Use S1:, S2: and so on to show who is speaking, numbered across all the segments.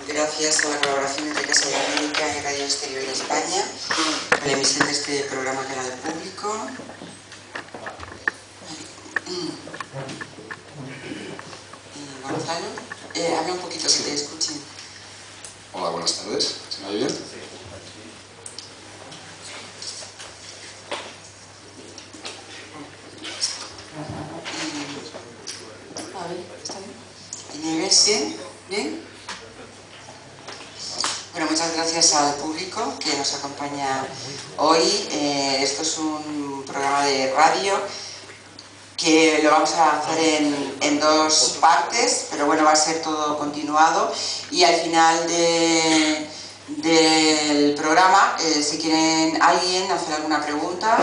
S1: Gracias a la colaboración entre Casa de América y Radio Exterior de España con la emisión de este programa Canal Público. Gonzalo, habla un poquito que te escuchen.
S2: Hola, buenas tardes. ¿Se me oye bien?
S1: A ver, ¿está bien? ¿Me ves bien? ¿Bien? Bueno, muchas gracias al público que nos acompaña hoy. Esto es un programa de radio que lo vamos a hacer en dos partes, pero bueno, va a ser todo continuado. Y al final del programa, si quieren alguien hacer alguna pregunta,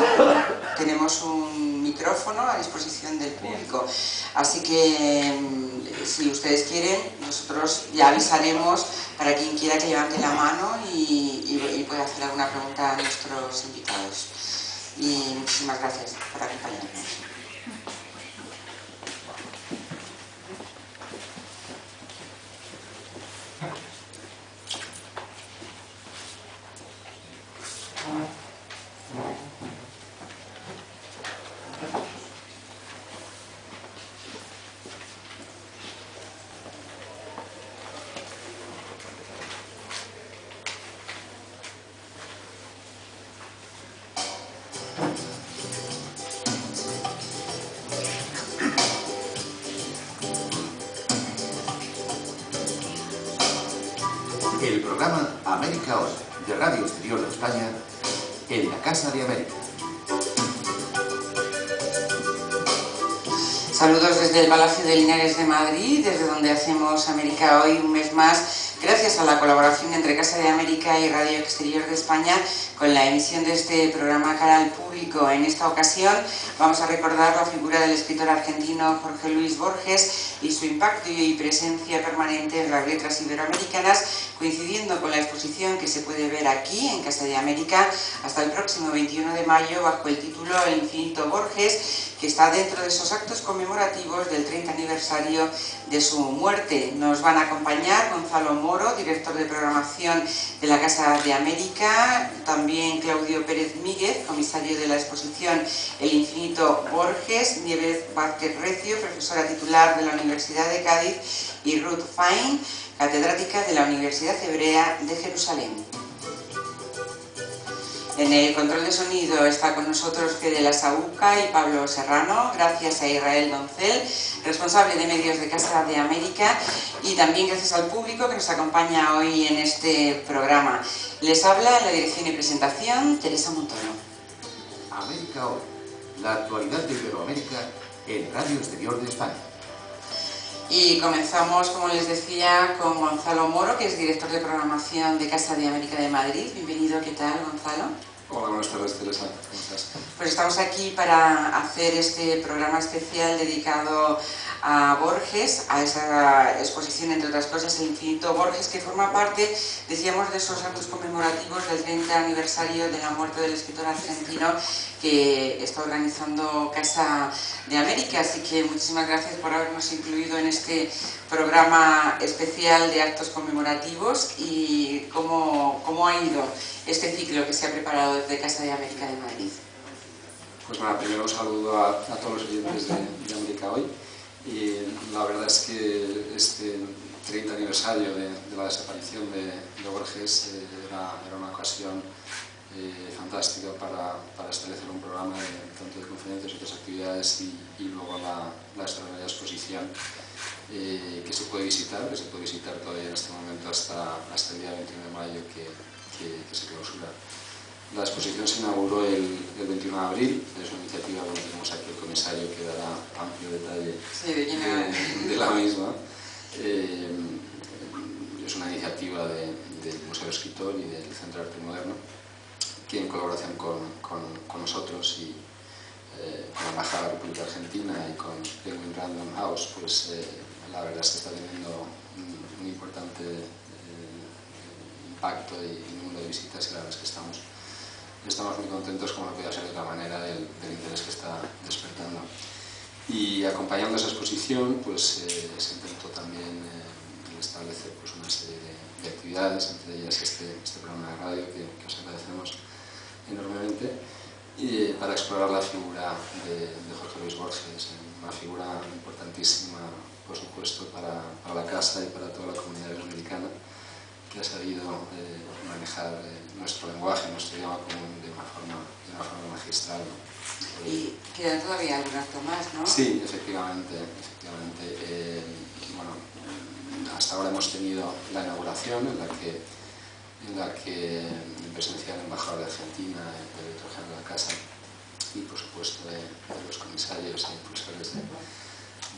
S1: tenemos un micrófono a disposición del público. Así que si ustedes quieren, nosotros ya avisaremos para quien quiera que levante la mano y pueda hacer alguna pregunta a nuestros invitados. Y muchísimas gracias por acompañarnos.
S3: El programa América Hoy, de Radio Exterior de España, en la Casa de América.
S1: Saludos desde el Palacio de Linares de Madrid, desde donde hacemos América Hoy un mes más, gracias a la colaboración entre Casa de América y Radio Exterior de España con la emisión de este programa Canal Público. En esta ocasión vamos a recordar la figura del escritor argentino Jorge Luis Borges y su impacto y presencia permanente en las letras iberoamericanas, coincidiendo con la exposición que se puede ver aquí en Casa de América hasta el próximo 21 de mayo bajo el título El infinito Borges, que está dentro de esos actos conmemorativos del 30 aniversario de su muerte. Nos van a acompañar Gonzalo Moro, director de programación de la Casa de América, también Claudio Pérez Míguez, comisario de la exposición El infinito Borges, Nieves Vázquez Recio, profesora titular de la Universidad de Cádiz, y Ruth Fine, catedrática de la Universidad Hebrea de Jerusalén. En el control de sonido está con nosotros Fede Lasauca y Pablo Serrano, gracias a Israel Doncel, responsable de medios de Casa de América, y también gracias al público que nos acompaña hoy en este programa. Les habla en la dirección y presentación Teresa Montoro.
S3: América Hoy, la actualidad de Iberoamérica en Radio Exterior de España.
S1: Y comenzamos, como les decía, con Gonzalo Moro, que es director de programación de Casa de América de Madrid. Bienvenido, ¿qué tal, Gonzalo?
S2: Hola, buenas tardes, Teresa. ¿Cómo estás?
S1: Pues estamos aquí para hacer este programa especial dedicado a Borges, a esa exposición, entre otras cosas, El infinito Borges, que forma parte, decíamos, de esos actos conmemorativos del 30 aniversario de la muerte del escritor argentino que está organizando Casa de América. Así que muchísimas gracias por habernos incluido en este programa especial de actos conmemorativos. Y cómo ha ido este ciclo que se ha preparado desde Casa de América de Madrid.
S2: Pues nada, primero un saludo a todos los oyentes de América Hoy. Y la verdad es que este 30 aniversario de la desaparición de Borges era una ocasión fantástica para establecer un programa tanto de conferencias y otras actividades y luego la extraordinaria exposición que se puede visitar todavía en este momento hasta el día 21 de mayo que se clausura. La exposición se inauguró el 21 de abril, es una iniciativa, bueno, tenemos aquí el comisario que dará amplio detalle de la misma. Es una iniciativa del Museo Escritor y del Centro de Arte Moderno, que en colaboración con nosotros y con la Embajada de la República Argentina y con Penguin Random House, pues la verdad es que está teniendo un importante impacto y número de visitas, y la verdad es que estamos muy contentos, como no podía ser de otra manera, del interés que está despertando. Y acompañando esa exposición, pues se intentó también actividades, entre ellas este programa de radio que os agradecemos enormemente, y para explorar la figura de Jorge Luis Borges, una figura importantísima, por supuesto, para la casa y para toda la comunidad americana, que ha sabido manejar nuestro lenguaje, nuestro idioma común de una forma magistral, ¿no?
S1: Y quedan todavía algún acto más, ¿no?
S2: Sí, efectivamente. Bueno, hasta ahora hemos tenido la inauguración en la que en presencia del embajador de Argentina, del director general de la casa y por supuesto de los comisarios e impulsores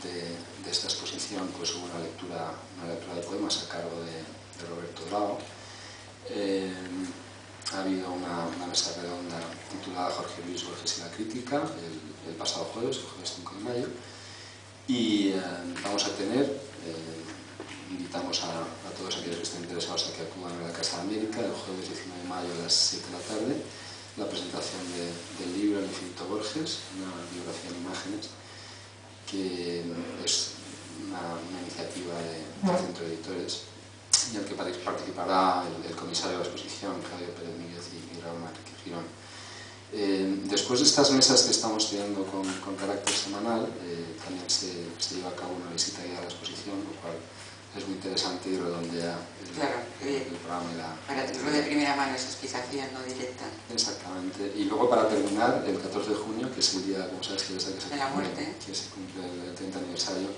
S2: de esta exposición, pues hubo una lectura de poemas a cargo de Roberto Drago. Ha habido una mesa redonda titulada Jorge Luis Borges y la crítica el pasado jueves, el jueves 5 de mayo, y vamos a tener, invitamos a todos aquellos que estén interesados a que acudan a la Casa de América el jueves 19 de mayo a las 7 de la tarde, la presentación del libro El infinito Borges, una biografía en imágenes, que es una iniciativa del Centro de Editores, y al que participará el comisario de la exposición, Claudio Pérez Míguez y Raúl Manrique Girón. Después de estas mesas que estamos teniendo con carácter semanal, también se lleva a cabo una visita guiada a la exposición, lo cual es muy interesante y redondea el programa.
S1: Para tenerlo de primera mano, esa explicación no directa.
S2: Exactamente. Y luego, para terminar, el 14 de junio, que es el día, como sabes, que se cumple el 30 aniversario,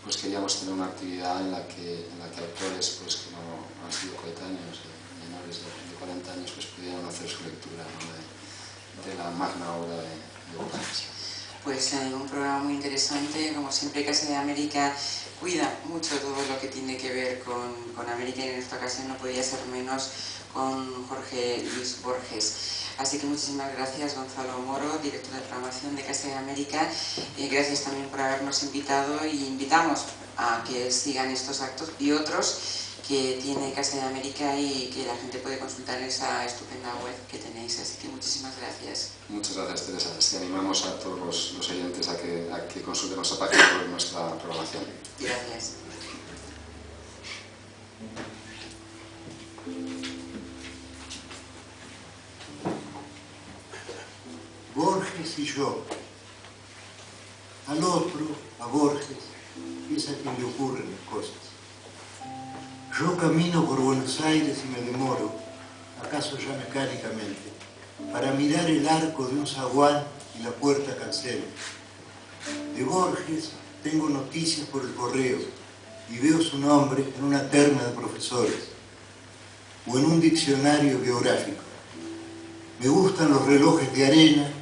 S2: pues queríamos tener una actividad en la que autores pues, que no han sido coetáneos, menores de 40 años, pues pudieran hacer su lectura, ¿no? de la magna obra de Borges.
S1: Pues un programa muy interesante, como siempre Casa de América cuida mucho todo lo que tiene que ver con América, y en esta ocasión no podía ser menos con Jorge Luis Borges. Así que muchísimas gracias, Gonzalo Moro, director de programación de Casa de América. Gracias también por habernos invitado, y invitamos a que sigan estos actos y otros que tiene Casa de América y que la gente puede consultar en esa estupenda web que tenéis. Así que muchísimas gracias.
S2: Muchas gracias, Teresa. Sí, animamos a todos los oyentes a que consulten nuestra página web, nuestra programación.
S1: Gracias.
S4: Borges y yo. Al otro, a Borges, es a quien le ocurren las cosas. Yo camino por Buenos Aires y me demoro, acaso ya mecánicamente, para mirar el arco de un zaguán y la puerta cancela. De Borges tengo noticias por el correo y veo su nombre en una terna de profesores o en un diccionario biográfico. Me gustan los relojes de arena,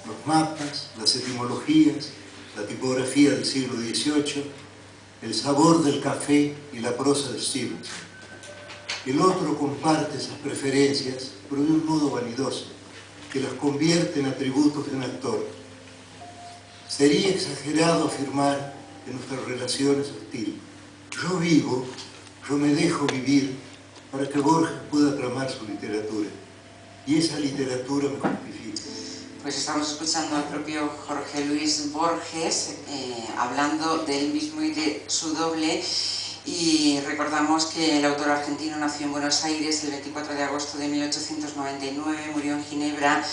S4: los mapas, las etimologías, la tipografía del siglo XVIII, el sabor del café y la prosa de Stevenson. El otro comparte esas preferencias, pero de un modo vanidoso, que las convierte en atributos de un actor. Sería exagerado afirmar que nuestra relación es hostil. Yo vivo, yo me dejo vivir para que Borges pueda tramar su literatura. Y esa literatura me justifica.
S1: Pues estamos escuchando al propio Jorge Luis Borges hablando de él mismo y de su doble, y recordamos que el autor argentino nació en Buenos Aires el 24 de agosto de 1899, murió en Ginebra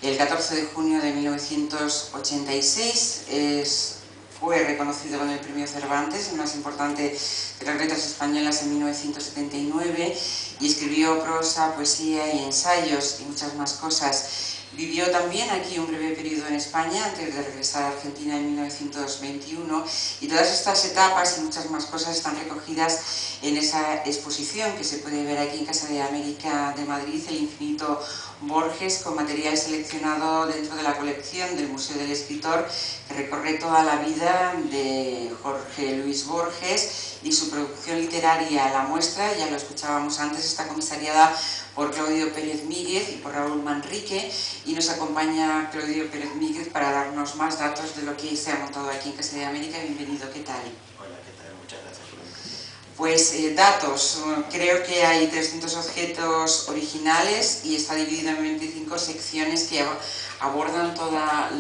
S1: el 14 de junio de 1986, fue reconocido con el premio Cervantes, el más importante de las letras españolas, en 1979, y escribió prosa, poesía y ensayos y muchas más cosas. Vivió también aquí un breve periodo en España antes de regresar a Argentina en 1921, y todas estas etapas y muchas más cosas están recogidas en esa exposición que se puede ver aquí en Casa de América de Madrid, El infinito Borges, con material seleccionado dentro de la colección del Museo del Escritor, que recorre toda la vida de Jorge Luis Borges y su producción literaria. La muestra, ya lo escuchábamos antes, está comisariada por Claudio Pérez Míguez y por Raúl Manrique, y nos acompaña Claudio Pérez Míguez para darnos más datos de lo que se ha montado aquí en Casa de América. Bienvenido, ¿qué tal?
S5: Hola, ¿qué tal? Muchas gracias por la invitación.
S1: Pues datos, creo que hay 300 objetos originales y está dividido en 25 secciones que abordan toda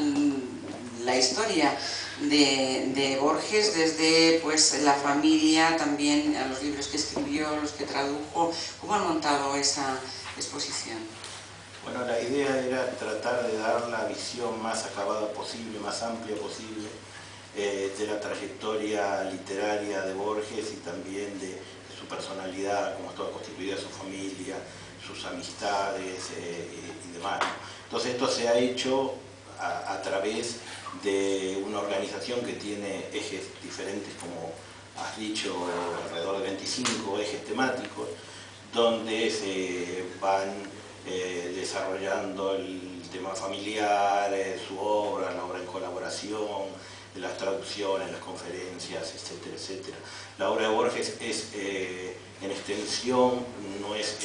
S1: la historia de Borges, desde pues la familia, también a los libros que escribió, los que tradujo. ¿Cómo han montado esa exposición?
S5: Bueno, la idea era tratar de dar la visión más acabada posible, más amplia posible, de la trayectoria literaria de Borges y también de su personalidad, cómo estaba constituida su familia, sus amistades y demás. Entonces esto se ha hecho a través de una organización que tiene ejes diferentes, como has dicho, alrededor de 25 ejes temáticos, donde se van desarrollando el tema familiar, su obra, la obra en colaboración, las traducciones, las conferencias, etcétera, etcétera. La obra de Borges es, en extensión, no es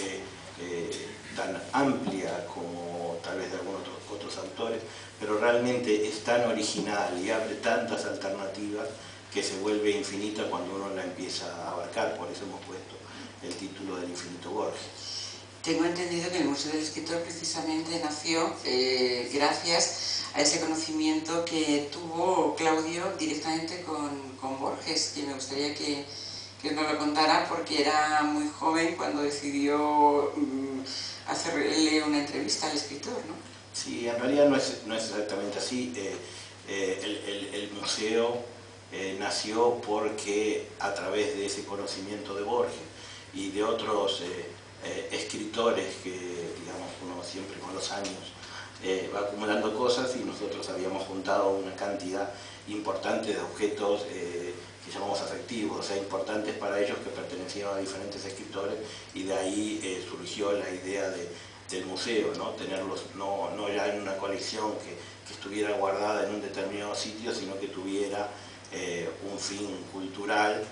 S5: tan amplia como tal vez de algunos otros autores, pero realmente es tan original y abre tantas alternativas que se vuelve infinita cuando uno la empieza a abarcar. Por eso hemos puesto el título del Infinito Borges.
S1: Tengo entendido que el Museo del Escritor precisamente nació gracias a ese conocimiento que tuvo Claudio directamente con Borges, que me gustaría que nos lo contara, porque era muy joven cuando decidió hacerle una entrevista al escritor, ¿no?
S5: Sí, en realidad no es exactamente así. El museo nació porque a través de ese conocimiento de Borges y de otros escritores que, digamos, uno siempre con los años va acumulando cosas, y nosotros habíamos juntado una cantidad importante de objetos que llamamos afectivos, o sea, importantes para ellos, que pertenecían a diferentes escritores, y de ahí surgió la idea del museo, ¿no? Tenerlos no ya en una colección que estuviera guardada en un determinado sitio, sino que tuviera un fin cultural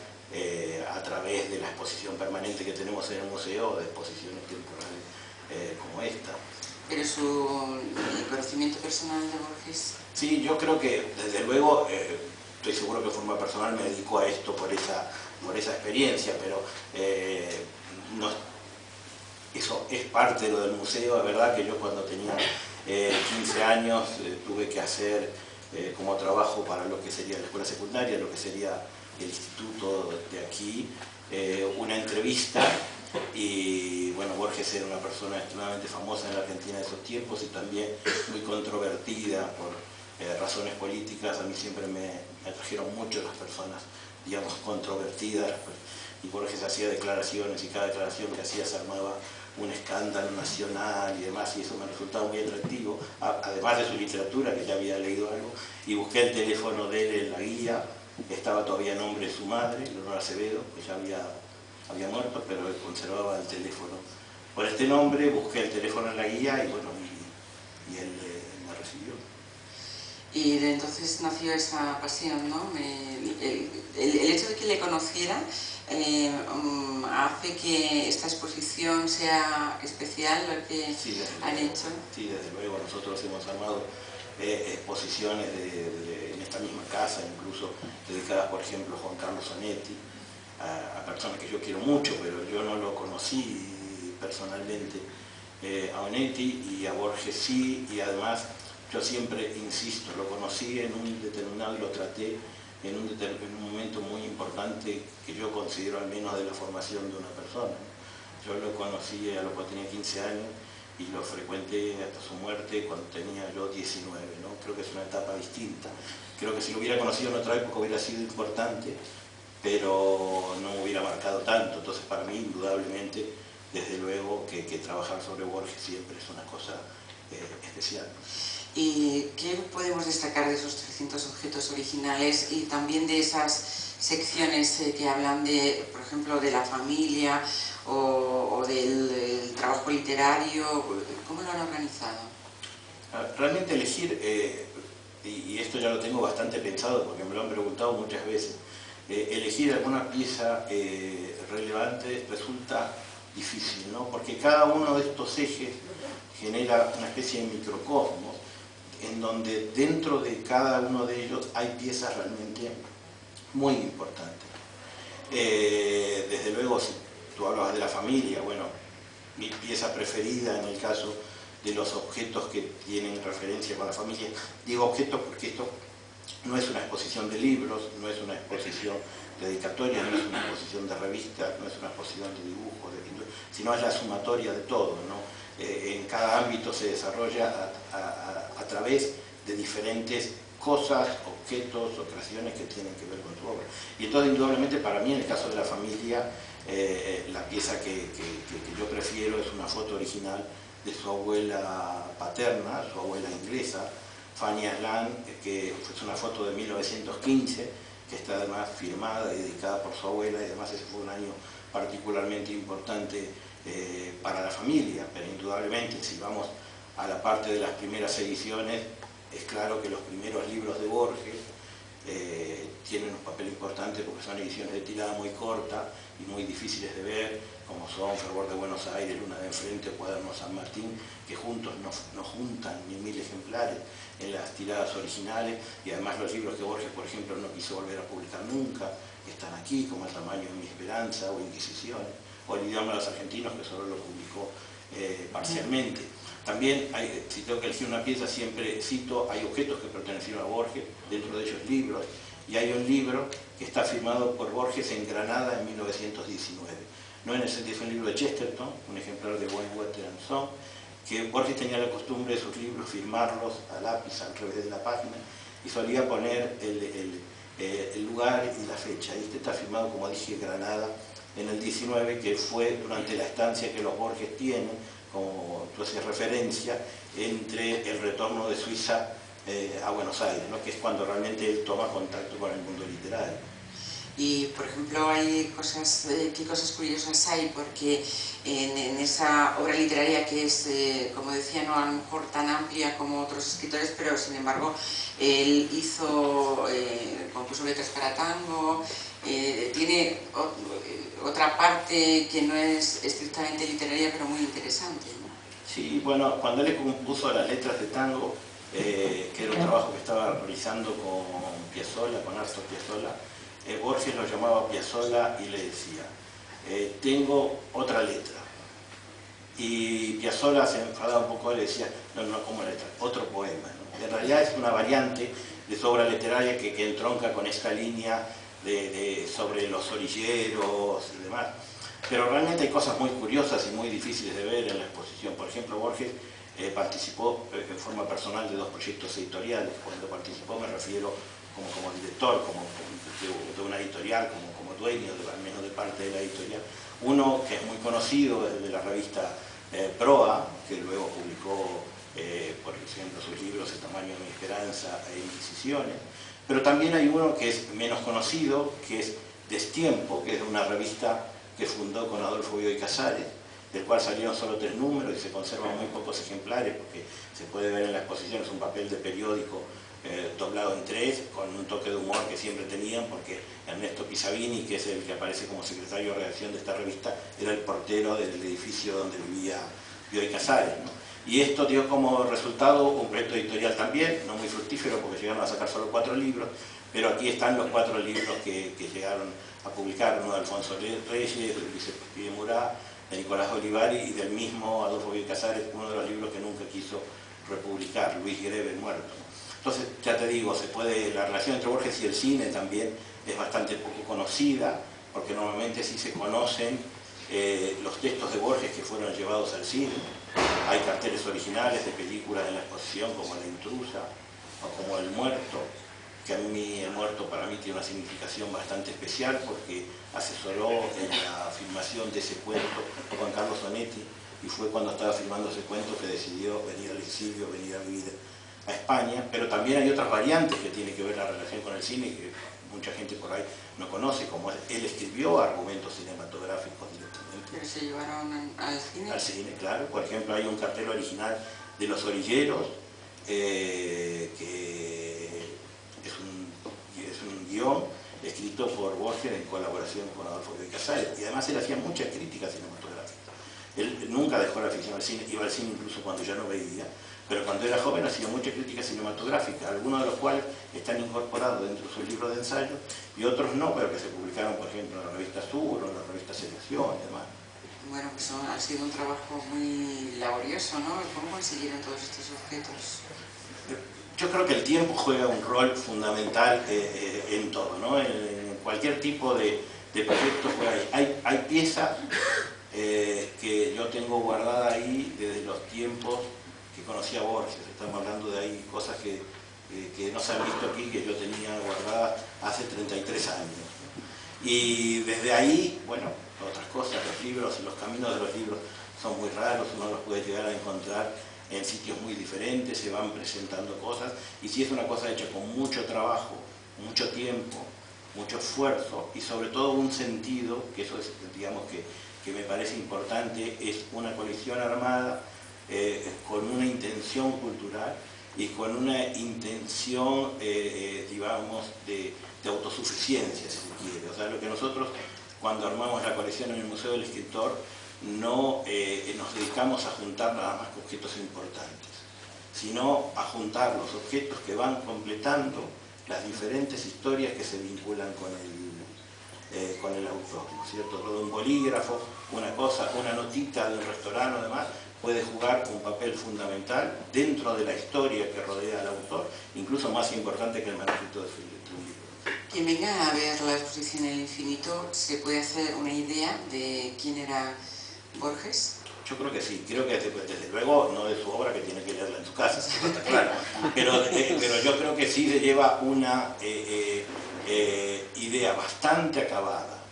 S5: a través de la exposición permanente que tenemos en el museo, o de exposiciones temporales como esta.
S1: Pero el conocimiento personal de Borges...
S5: Sí, yo creo que, desde luego, estoy seguro que de forma personal me dedico a esto por esa experiencia, pero no, eso es parte de lo del museo. Es verdad que yo, cuando tenía 15 años, tuve que hacer como trabajo para lo que sería la escuela secundaria, lo que sería el instituto de aquí, una entrevista. Y bueno, Borges era una persona extremadamente famosa en la Argentina de esos tiempos, y también muy controvertida por razones políticas. A mí siempre me atrajeron mucho las personas, digamos, controvertidas, y Borges hacía declaraciones, y cada declaración que hacía se armaba un escándalo nacional y demás, y eso me resultaba muy atractivo, además de su literatura, que ya había leído algo. Y busqué el teléfono de él en la guía. Estaba todavía en nombre de su madre, Leonor Acevedo, que ya había muerto, pero él conservaba el teléfono por este nombre. Busqué el teléfono en la guía, y bueno, y él me recibió.
S1: Y de entonces nació esa pasión, ¿no? El hecho de que le conociera hace que esta exposición sea especial, lo que
S5: sí,
S1: han hecho.
S5: Sí, desde luego. Nosotros hemos armado exposiciones en esta misma casa, incluso dedicadas, por ejemplo, a Juan Carlos Onetti, a personas que yo quiero mucho, pero yo no lo conocí personalmente, a Onetti, y a Borges sí. Y además, yo siempre insisto, lo conocí en un determinado, y lo traté en un momento muy importante, que yo considero al menos de la formación de una persona. Yo lo conocí a lo cual tenía 15 años, y lo frecuenté hasta su muerte cuando tenía yo 19, ¿no? Creo que es una etapa distinta. Creo que si lo hubiera conocido en otra época hubiera sido importante, pero no me hubiera marcado tanto. Entonces, para mí, indudablemente, desde luego, que trabajar sobre Borges siempre es una cosa especial.
S1: ¿Y qué podemos destacar de esos 300 objetos originales, y también de esas secciones que hablan de, por ejemplo, de la familia o del trabajo literario? ¿Cómo lo han organizado?
S5: Realmente elegir, y esto ya lo tengo bastante pensado porque me lo han preguntado muchas veces, elegir alguna pieza relevante resulta difícil, ¿no? Porque cada uno de estos ejes genera una especie de microcosmos, en donde dentro de cada uno de ellos hay piezas realmente muy importantes. Desde luego, si tú hablabas de la familia, bueno, mi pieza preferida en el caso de los objetos que tienen referencia con la familia, digo objetos porque esto no es una exposición de libros, no es una exposición dedicatoria, no es una exposición de revistas, no es una exposición de dibujos, de pintura, sino es la sumatoria de todo, ¿no? En cada ámbito se desarrolla a través de diferentes cosas, objetos o creaciones que tienen que ver con tu obra. Y entonces, indudablemente, para mí, en el caso de la familia, la pieza que yo prefiero es una foto original de su abuela paterna, su abuela inglesa, Fanny Aslan, que es una foto de 1915, que está además firmada y dedicada por su abuela, y además ese fue un año particularmente importante para la familia, pero indudablemente, si vamos a la parte de las primeras ediciones, es claro que los primeros libros de Borges tienen un papel importante porque son ediciones de tirada muy corta y muy difíciles de ver, como son Fervor de Buenos Aires, Luna de Enfrente o Cuaderno San Martín, que juntos no juntan ni 1000 ejemplares en las tiradas originales, y además los libros que Borges, por ejemplo, no quiso volver a publicar nunca, que están aquí, como El tamaño de mi esperanza o Inquisiciones, o El idioma de los argentinos, que solo lo publicó parcialmente. También, si tengo que elegir una pieza, siempre cito, hay objetos que pertenecieron a Borges, dentro de ellos libros, y hay un libro que está firmado por Borges en Granada en 1919. No en el sentido, es un libro de Chesterton, un ejemplar de Wayne Water and Son, que Borges tenía la costumbre de sus libros firmarlos a lápiz al revés de la página, y solía poner el lugar y la fecha. Y este está firmado, como dije, Granada en el 19, que fue durante la estancia que los Borges tienen, como tú hacías referencia, entre el retorno de Suiza a Buenos Aires, ¿no? Que es cuando realmente él toma contacto con el mundo literario.
S1: Y, por ejemplo, hay cosas, ¿qué cosas curiosas hay? Porque en esa obra literaria que es, como decía, no a lo mejor tan amplia como otros escritores, pero sin embargo, él compuso letras para tango, tiene otra parte que no es estrictamente literaria, pero muy interesante, ¿no?
S5: Sí, bueno, cuando él compuso las letras de tango, que era un trabajo que estaba realizando con Piazzolla, con Astor Piazzolla, Borges lo llamaba Piazzolla y le decía, tengo otra letra. Y Piazzolla se enfadaba un poco y le decía, no como letra, otro poema, ¿no? En realidad es una variante de su obra literaria que entronca con esta línea sobre los orilleros y demás. Pero realmente hay cosas muy curiosas y muy difíciles de ver en la exposición. Por ejemplo, Borges participó en forma personal de 2 proyectos editoriales. Cuando participó me refiero como director, de una editorial, como dueño, al menos de parte de la editorial. Uno que es muy conocido, es de la revista Proa, que luego publicó, por ejemplo, sus libros El tamaño de mi esperanza e Inquisiciones. Pero también hay uno que es menos conocido, que es Destiempo, que es una revista que fundó con Adolfo Bioy Casares, del cual salieron solo 3 números y se conservan muy pocos ejemplares, porque se puede ver en la exposición, es un papel de periódico doblado en 3, con un toque de humor que siempre tenían, porque Ernesto Pisavini, que es el que aparece como secretario de redacción de esta revista, era el portero del edificio donde vivía Bioy Casares, ¿no? Y esto dio como resultado un proyecto editorial también, no muy fructífero porque llegaron a sacar solo 4 libros, pero aquí están los 4 libros que llegaron a publicar, uno de Alfonso Reyes, de Luis Pide Murat, de Nicolás Olivari y del mismo Adolfo Bioy Casares, uno de los libros que nunca quiso republicar, Luis Greve, El Muerto. Entonces, ya te digo, la relación entre Borges y el cine también es bastante poco conocida, porque normalmente sí se conocen los textos de Borges que fueron llevados al cine. Hay carteles originales de películas en la exposición, como La Intrusa o como El Muerto, que a mí El Muerto para mí tiene una significación bastante especial porque asesoró en la filmación de ese cuento Juan Carlos Onetti, y fue cuando estaba filmando ese cuento que decidió venir al exilio, venir a vivir a España. Pero también hay otras variantes que tienen que ver la relación con el cine que mucha gente por ahí no conoce, como él escribió argumentos cinematográficos directamente.
S1: ¿Pero se llevaron al cine?
S5: Al cine, claro. Por ejemplo, hay un cartel original de Los Orilleros, que es un guión escrito por Borges en colaboración con Adolfo Bioy Casares, y además él hacía muchas críticas cinematográficas. Él nunca dejó la ficción al cine, iba al cine incluso cuando ya no veía, pero cuando era joven hacía muchas críticas cinematográficas, algunos de los cuales están incorporados dentro de sus libros de ensayo y otros no, pero que se publicaron, por ejemplo, en la revista Sur o en la revista Selección y demás.
S1: Bueno, pues ha sido un trabajo muy laborioso, ¿no? ¿Cómo consiguieron todos estos objetos?
S5: yo creo que el tiempo juega un rol fundamental en todo, ¿no? En cualquier tipo de proyecto juega ahí. Hay piezas que yo tengo guardada ahí desde los tiempos que conocí a Borges. Estamos hablando de ahí cosas que no se han visto aquí, que yo tenía guardadas hace 33 años. Y desde ahí, bueno, otras cosas, los caminos de los libros son muy raros, uno los puede llegar a encontrar en sitios muy diferentes, se van presentando cosas, y si es una cosa hecha con mucho trabajo, mucho tiempo, mucho esfuerzo, y sobre todo un sentido, que eso es, digamos, que me parece importante, es una colección armada con una intención cultural y con una intención, digamos, de autosuficiencia, si se quiere. O sea, lo que nosotros, cuando armamos la colección en el Museo del Escritor, no nos dedicamos a juntar nada más que objetos importantes, sino a juntar los objetos que van completando las diferentes historias que se vinculan con el autor, ¿no es cierto? Todo un bolígrafo, una notita de un restaurante o demás, puede jugar un papel fundamental dentro de la historia que rodea al autor, incluso más importante que el manuscrito de un libro.
S1: Quien venga a ver la exposición El Infinito, ¿se puede hacer una idea de quién era Borges?
S5: Yo creo que sí, creo que desde luego no de su obra, que tiene que leerla en su casa, está claro, pero yo creo que sí se lleva una idea bastante acabada,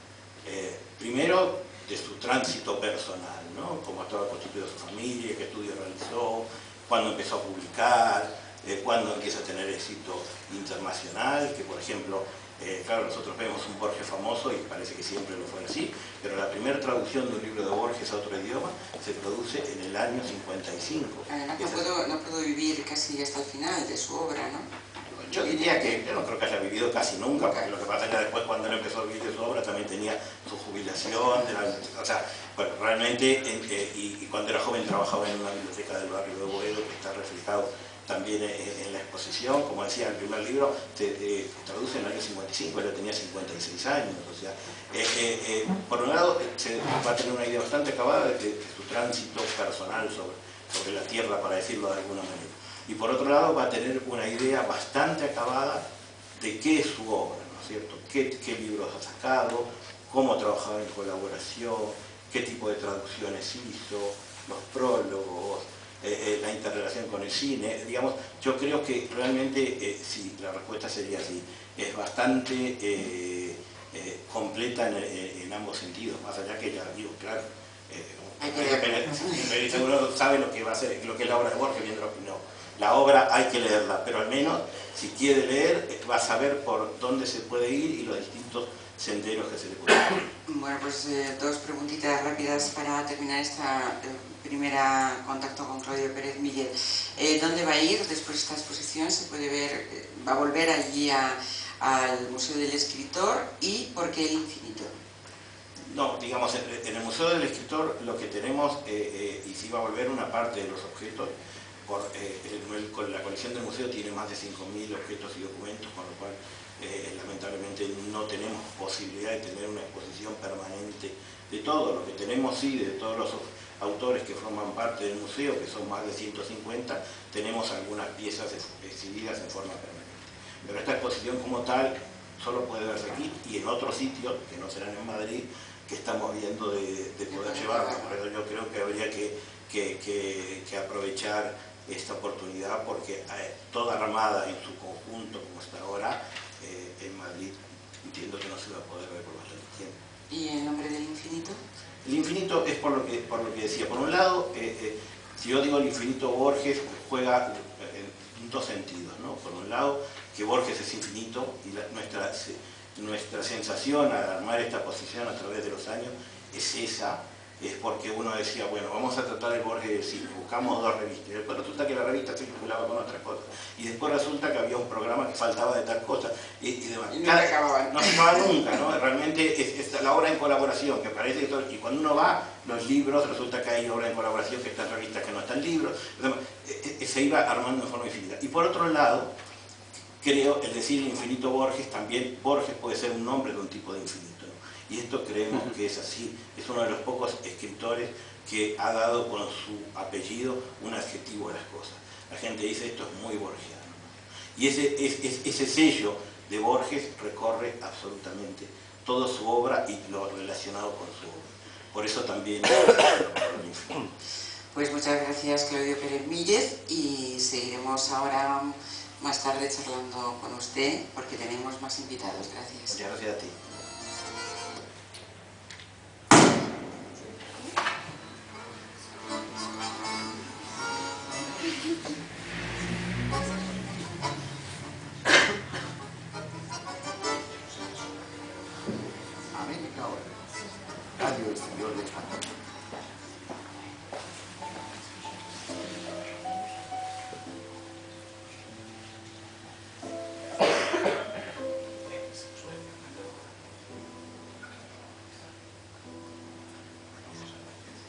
S5: primero de su tránsito personal, ¿no? Cómo estaba constituida su familia, qué estudios realizó, cuándo empezó a publicar, cuándo empieza a tener éxito internacional, que por ejemplo, claro, nosotros vemos un Borges famoso y parece que siempre lo fue así, pero la primera traducción de un libro de Borges a otro idioma se produce en el año 55.
S1: Además, no puedo vivir casi hasta el final de su obra, ¿no?
S5: Yo diría que yo no creo que haya vivido casi nunca, porque lo que pasa es que después, cuando él empezó a vivir de su obra, también tenía su jubilación, o sea, bueno, realmente, y cuando era joven trabajaba en una biblioteca del barrio de Boedo, que está reflejado también en la exposición. Como decía, el primer libro se traduce en el año 55, él tenía 56 años, o sea, por un lado se va a tener una idea bastante acabada de su tránsito personal sobre la tierra, para decirlo de alguna manera. Y por otro lado va a tener una idea bastante acabada de qué es su obra, ¿no es cierto? ¿Qué libros ha sacado? ¿Cómo trabajaba en colaboración? ¿Qué tipo de traducciones hizo? Los prólogos, la interrelación con el cine. Digamos, yo creo que realmente, sí, la respuesta sería sí, es bastante completa en ambos sentidos, más allá que ya digo, claro, uno sabe lo que va a ser, lo que es la obra de Borges, viendo lo que no. La obra hay que leerla, pero al menos, si quiere leer, va a saber por dónde se puede ir y los distintos senderos que se le pueden ir.
S1: Bueno, pues dos preguntitas rápidas para terminar esta primera contacto con Claudio Pérez Miguel. ¿Dónde va a ir después de esta exposición? ¿Se puede ver, va a volver allí al Museo del Escritor? ¿Y por qué El Infinito?
S5: No, digamos, en el Museo del Escritor lo que tenemos, y si va a volver una parte de los objetos, con la colección del museo tiene más de 5.000 objetos y documentos, con lo cual lamentablemente no tenemos posibilidad de tener una exposición permanente de todo. Lo que tenemos sí, de todos los autores que forman parte del museo, que son más de 150, tenemos algunas piezas exhibidas en forma permanente. Pero esta exposición como tal solo puede verse aquí y en otros sitios, que no serán en Madrid, que estamos viendo de poder llevarlo. Por eso yo creo que habría que aprovechar esta oportunidad, porque toda armada en su conjunto como está ahora, en Madrid entiendo que no se va a poder ver por bastante tiempo.
S1: ¿Y el nombre del infinito?
S5: El infinito es por lo que decía. Por un lado, si yo digo el infinito Borges, juega en dos sentidos, ¿no? Por un lado, que Borges es infinito y nuestra sensación al armar esta posición a través de los años es esa. Es porque uno decía, bueno, vamos a tratar el Borges del cine, buscamos dos revistas, y después resulta que la revista se vinculaba con otras cosas, y después resulta que había un programa que faltaba de tal cosa, y demás.
S1: Y no acababa.
S5: No se acaba nunca, ¿no? Realmente es la obra en colaboración, que parece que y cuando uno va, los libros, resulta que hay obra en colaboración, que están revistas que no están libros, se iba armando en forma infinita. Y por otro lado, creo, el decir el infinito Borges, también Borges puede ser un nombre de un tipo de infinito. Y esto creemos que es así, es uno de los pocos escritores que ha dado con su apellido un adjetivo a las cosas. La gente dice esto es muy borgiano. Y ese sello de Borges recorre absolutamente toda su obra y lo relacionado con su obra. Por eso también...
S1: Pues muchas gracias, Claudio Pérez Míllez, y seguiremos ahora más tarde charlando con usted porque tenemos más invitados. Gracias.
S5: Muchas gracias a ti.
S3: América ahora. Radio Exterior de España.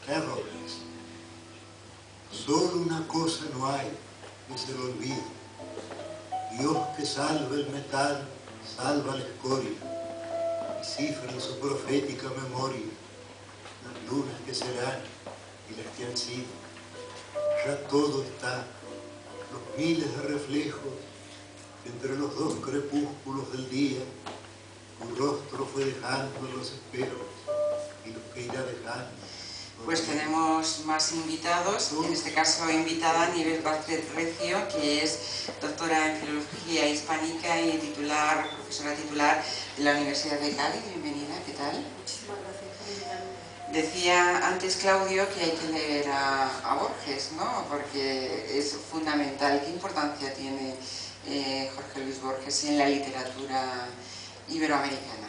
S4: Errores. Solo una cosa no hay, es el olvido. Dios que salva el metal, salva la escoria, y cifra en su profética memoria las lunas que serán y las que han sido. Ya todo está, los miles de reflejos entre los dos crepúsculos del día. Tu rostro fue dejando en los espejos y los que irá dejando.
S1: Pues tenemos más invitados, en este caso invitada Nieves Vázquez Recio, que es doctora en Filología Hispánica y profesora titular de la Universidad de Cádiz. Bienvenida, ¿qué tal?
S6: Muchísimas gracias por invitarme.
S1: Decía antes Claudio que hay que leer a Borges, ¿no? Porque es fundamental. ¿Qué importancia tiene Jorge Luis Borges en la literatura iberoamericana?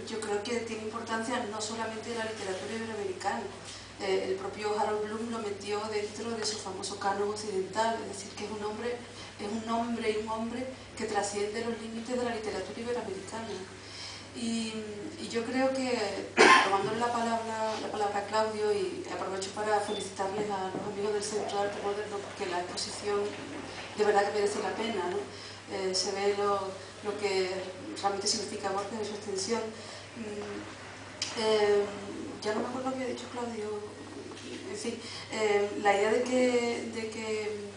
S6: Yo creo que tiene importancia no solamente de la literatura iberoamericana. El propio Harold Bloom lo metió dentro de su famoso canon occidental, es decir, que es un nombre y un hombre que trasciende los límites de la literatura iberoamericana. Y yo creo que, tomándole la palabra a Claudio, y aprovecho para felicitarles a los amigos del Centro de Arte Moderno, porque la exposición de verdad que merece la pena, ¿no? Se ve lo que realmente significa Borges en su extensión. Ya no me acuerdo lo que había dicho Claudio. En fin, la idea de que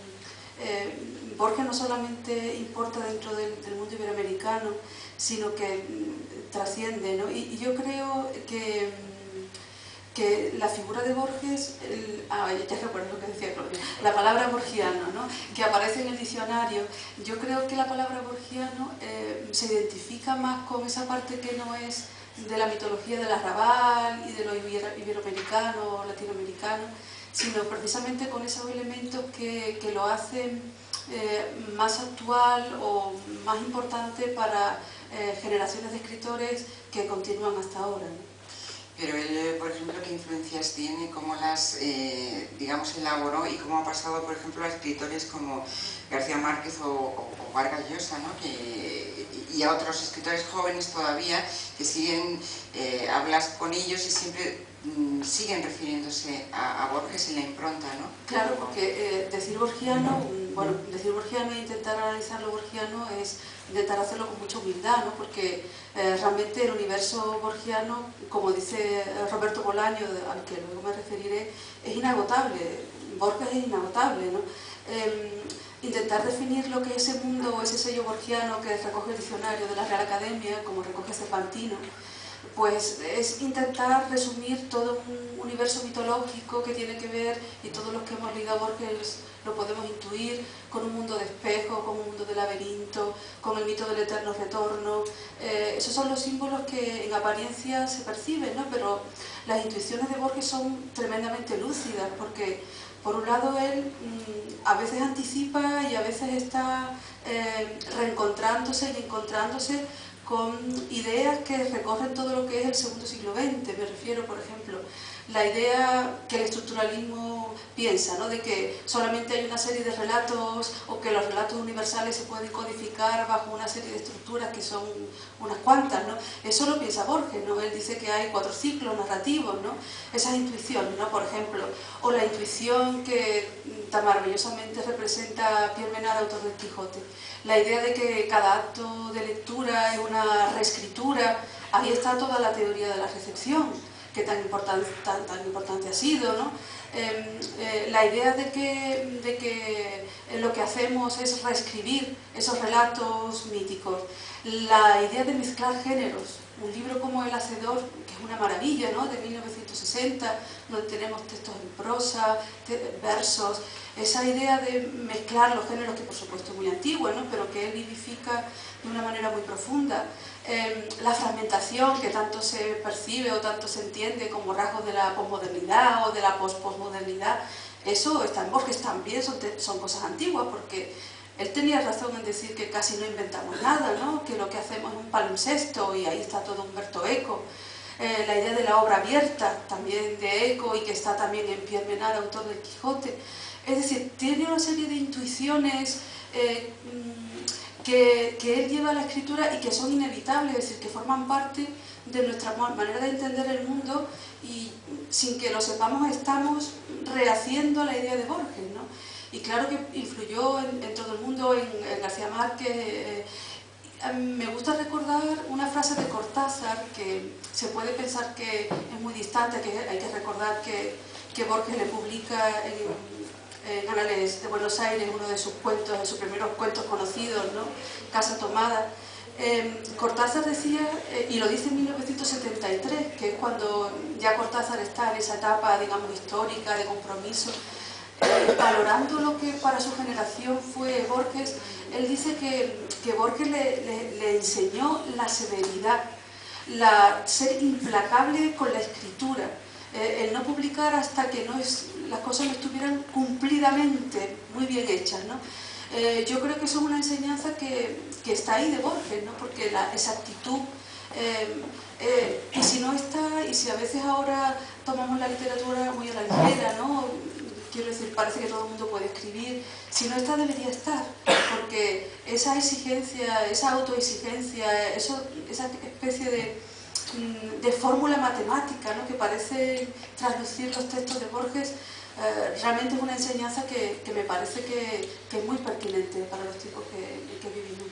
S6: Borges no solamente importa dentro del mundo iberoamericano, sino que trasciende, ¿no? Y yo creo que la figura de Borges, ya recuerdo lo que decía Claudia, la palabra borgiano, ¿no? Que aparece en el diccionario. Yo creo que la palabra borgiano se identifica más con esa parte que no es de la mitología del arrabal y de lo iberoamericano o latinoamericano, sino precisamente con esos elementos que lo hacen más actual o más importante para generaciones de escritores que continúan hasta ahora, ¿no?
S1: Pero él, por ejemplo, ¿qué influencias tiene? ¿Cómo las, digamos, elaboró? ¿Y cómo ha pasado, por ejemplo, a escritores como García Márquez o Vargas Llosa, ¿no? Y a otros escritores jóvenes todavía que siguen, hablas con ellos y siempre siguen refiriéndose a Borges en la impronta, ¿no?
S6: Claro, porque decir borgiano e intentar analizar lo borgiano es intentar hacerlo con mucha humildad, ¿no? Porque realmente el universo borgiano, como dice Roberto Bolaño, al que luego me referiré, es inagotable. Borges es inagotable, ¿no? Intentar definir lo que es ese mundo o ese sello borgiano que recoge el diccionario de la Real Academia, como recoge Cervantino, pues es intentar resumir todo un universo mitológico que tiene que ver, y todos los que hemos leído a Borges lo podemos intuir, con un mundo de espejo, con un mundo de laberinto, con el mito del eterno retorno. Esos son los símbolos que en apariencia se perciben, ¿no? Pero las intuiciones de Borges son tremendamente lúcidas, porque por un lado él a veces anticipa y a veces está reencontrándose y encontrándose con ideas que recorren todo lo que es el segundo siglo XX. Me refiero, por ejemplo, la idea que el estructuralismo piensa, ¿no? De que solamente hay una serie de relatos, o que los relatos universales se pueden codificar bajo una serie de estructuras que son unas cuantas, ¿no? Eso lo piensa Borges, ¿no? Él dice que hay 4 ciclos narrativos, ¿no? Esas intuiciones, ¿no? Por ejemplo, o la intuición que tan maravillosamente representa Pierre Menard, autor del Quijote. La idea de que cada acto de lectura es una reescritura. Ahí está toda la teoría de la recepción, que tan importante ha sido, ¿no? La idea de que lo que hacemos es reescribir esos relatos míticos, la idea de mezclar géneros, un libro como El Hacedor, que es una maravilla, ¿no?, de 1960, donde tenemos textos en prosa, versos, esa idea de mezclar los géneros, que por supuesto es muy antigua, ¿no?, pero que él vivifica de una manera muy profunda. La fragmentación que tanto se percibe o tanto se entiende como rasgos de la posmodernidad o de la posmodernidad, eso está en Borges también, son cosas antiguas, porque él tenía razón en decir que casi no inventamos nada, ¿no?, que lo que hacemos es un palimpsesto, y ahí está todo Humberto Eco. La idea de la obra abierta, también de Eco, y que está también en Pierre Menard, autor del Quijote. Es decir, tiene una serie de intuiciones que él lleva a la escritura y que son inevitables, es decir, que forman parte de nuestra manera de entender el mundo, y sin que lo sepamos estamos rehaciendo la idea de Borges, ¿no? Y claro que influyó en todo el mundo, en García Márquez. Me gusta recordar una frase de Cortázar, que se puede pensar que es muy distante, que hay que recordar que Borges le publica en Anales de Buenos Aires uno de sus cuentos, de sus primeros cuentos conocidos, ¿no?, Casa Tomada. Cortázar decía, y lo dice en 1973, que es cuando ya Cortázar está en esa etapa, digamos, histórica, de compromiso, valorando lo que para su generación fue Borges. Él dice que Borges le enseñó la severidad, ser implacable con la escritura, el no publicar hasta que las cosas no estuvieran cumplidamente muy bien hechas, ¿no? Yo creo que eso es una enseñanza que está ahí de Borges, ¿no?, porque esa actitud, y si no está, y si a veces ahora tomamos la literatura muy a la ligera, ¿no?, quiero decir, parece que todo el mundo puede escribir, si no está, debería estar, porque esa exigencia, esa autoexigencia, esa especie de fórmula matemática, ¿no?, que parece traslucir los textos de Borges, realmente es una enseñanza que me parece que es muy pertinente para los tiempos que vivimos.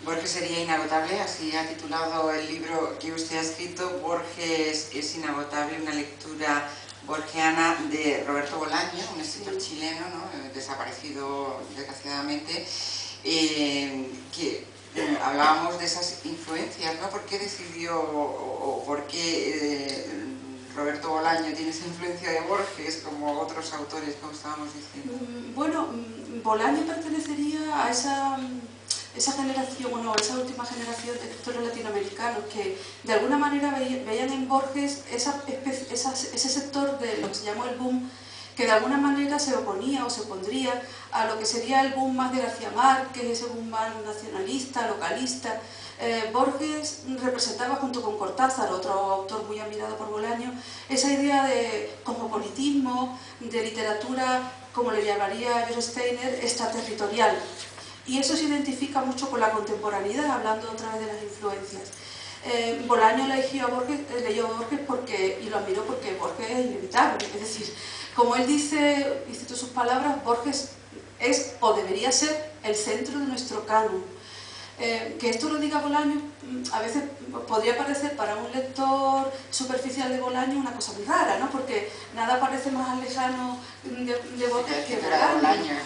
S1: Borges sería inagotable, así ha titulado el libro que usted ha escrito. Borges es inagotable, una lectura borgiana, de Roberto Bolaño, un escritor chileno, ¿no?, desaparecido desgraciadamente, que hablábamos de esas influencias, ¿no? ¿Por qué decidió o por qué Roberto Bolaño tiene esa influencia de Borges como otros autores, como estábamos diciendo?
S6: Bueno, Bolaño pertenecería a esa generación, bueno, esa última generación de escritores latinoamericanos que de alguna manera veían en Borges ese sector de lo que se llamó el boom, que de alguna manera se oponía o se opondría a lo que sería el boom más de García Márquez, ese boom más nacionalista, localista. Borges representaba, junto con Cortázar, otro autor muy admirado por Bolaño, esa idea de cosmopolitismo, de literatura, como le llamaría George Steiner, extraterritorial. Y eso se identifica mucho con la contemporaneidad, hablando otra vez de las influencias. Bolaño leyó a Borges y lo admiró porque Borges es inevitable. Es decir, como él dice, y cito sus palabras, Borges es o debería ser el centro de nuestro canon. Que esto lo diga Bolaño a veces podría parecer para un lector superficial de Bolaño una cosa muy rara, ¿no? Porque nada parece más lejano de Borges que Bolaño.